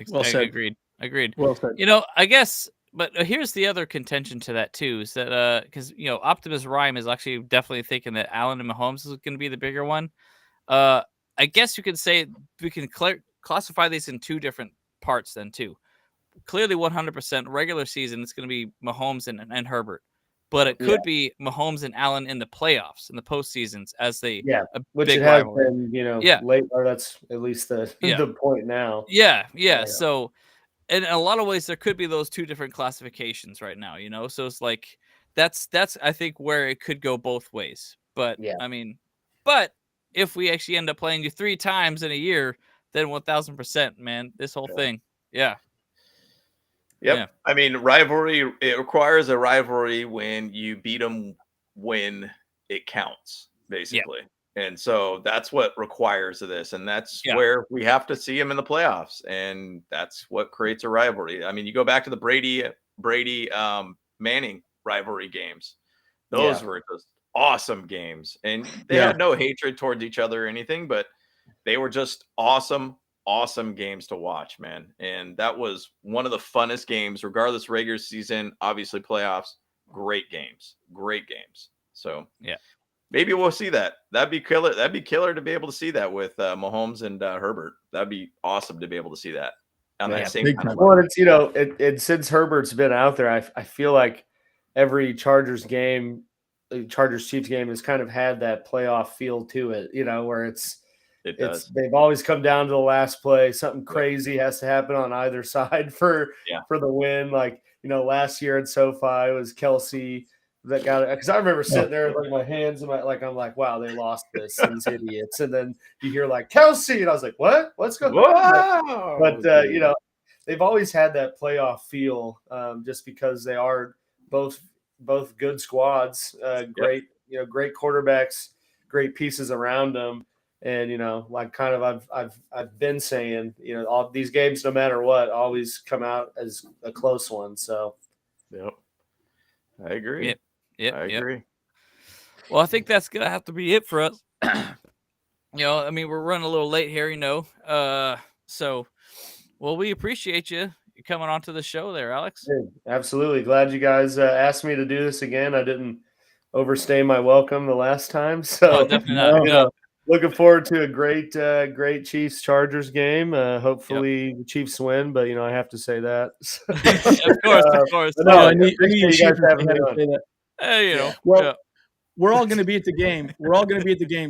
Well said. Agreed. Well said. I guess, but here's the other contention to that too, is that because Optimus Rhyme is actually definitely thinking that Allen and Mahomes is going to be the bigger one. I guess you could say we can classify these in two different parts then too. Clearly 100% regular season, it's going to be Mahomes and Herbert, but it could be Mahomes and Allen in the playoffs, in the postseasons, as a which big it has rivalry. been, late, or that's at least the point now. Yeah. So, in a lot of ways, there could be those two different classifications right now, so it's like, that's I think where it could go both ways. But but if we actually end up playing you 3 times in a year, then 1000%, man, this whole thing. Yeah. Yep. Yeah. I mean, rivalry, it requires a rivalry when you beat them when it counts, basically. Yep. And so that's what requires of this. And that's where we have to see them in the playoffs. And that's what creates a rivalry. I mean, you go back to the Brady Manning rivalry games. Those were just awesome games. And they had no hatred towards each other or anything, but they were just awesome games to watch, man. And that was one of the funnest games, regardless regular season, obviously playoffs. Great games. So maybe we'll see that. That'd be killer to be able to see that with Mahomes and Herbert. That'd be awesome to be able to see that on that same kind of well, it's since Herbert's been out there, I feel like every Chargers Chiefs game has kind of had that playoff feel to it, where they've always come down to the last play. Something crazy has to happen on either side for the win. Like, last year at SoFi, it was Kelsey that got it. Because I remember sitting there with my hands in I'm like, wow, they lost this, these idiots. And then you hear like Kelsey, and I was like, what? What's going on? But they've always had that playoff feel, just because they are both good squads, great quarterbacks, great pieces around them. And like kind of I've been saying, all these games, no matter what, always come out as a close one. So, I agree. Yep. I agree. Well, I think that's gonna have to be it for us. I mean, we're running a little late here, So, well, we appreciate you coming onto the show there, Alex. Absolutely, glad you guys asked me to do this again. I didn't overstay my welcome the last time, so definitely not. No. Looking forward to a great Chiefs Chargers game. Hopefully the Chiefs win, but I have to say that. Of course. No, I need you guys having to say that. Hey, we're all going to be at the game.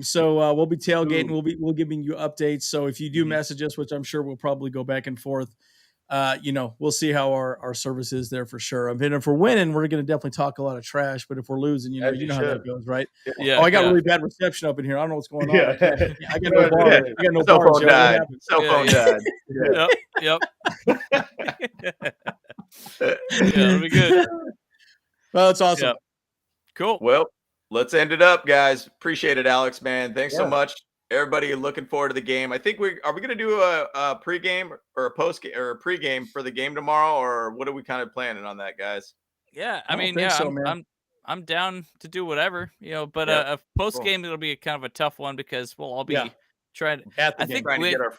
So we'll be tailgating. We'll giving you updates. So if you do message us, which I'm sure we'll probably go back and forth, we'll see how our service is there for sure. I mean, if we're winning, we're going to definitely talk a lot of trash. But if we're losing, you know how that goes, right? Yeah. Oh, I got really bad reception up in here. I don't know what's going on. I got no bar. I got no cell bar. Phone died. Cell phone died. Yep. That'll be good. Well, it's awesome. Yep. Cool. Well, let's end it up, guys. Appreciate it, Alex, man. Thanks so much. Everybody looking forward to the game. I think are we going to do a pregame or a postgame or a pregame for the game tomorrow, or what are we kind of planning on that, guys? Yeah, I mean, I'm down to do whatever, but a postgame it'll be kind of a tough one because we'll all be trying to to get our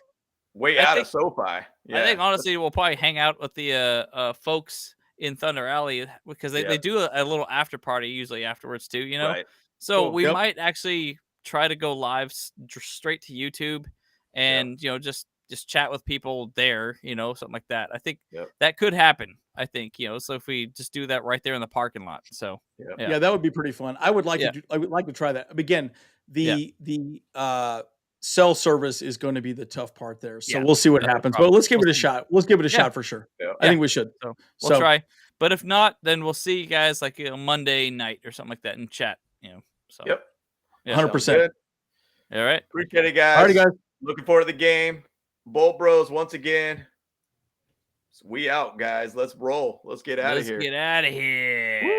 way out of SoFi. Yeah. I think honestly we'll probably hang out with the folks in Thunder Alley because they do a little after party usually afterwards too, Right. So we might actually try to go live straight to YouTube and just chat with people there, something like that. I think that could happen. I think so if we just do that right there in the parking lot. So that would be pretty fun. I would like to try that. Again, the cell service is going to be the tough part there. So we'll see what happens. But let's give it a shot. Let's give it a shot for sure. I think we should. So we'll try. But if not, then we'll see you guys like Monday night or something like that and chat. So 100%. All right. Appreciate it, guys. All right, guys. Looking forward to the game. Bolt Bros once again. We out, guys. Let's roll. Let's get out of here. Let's get out of here.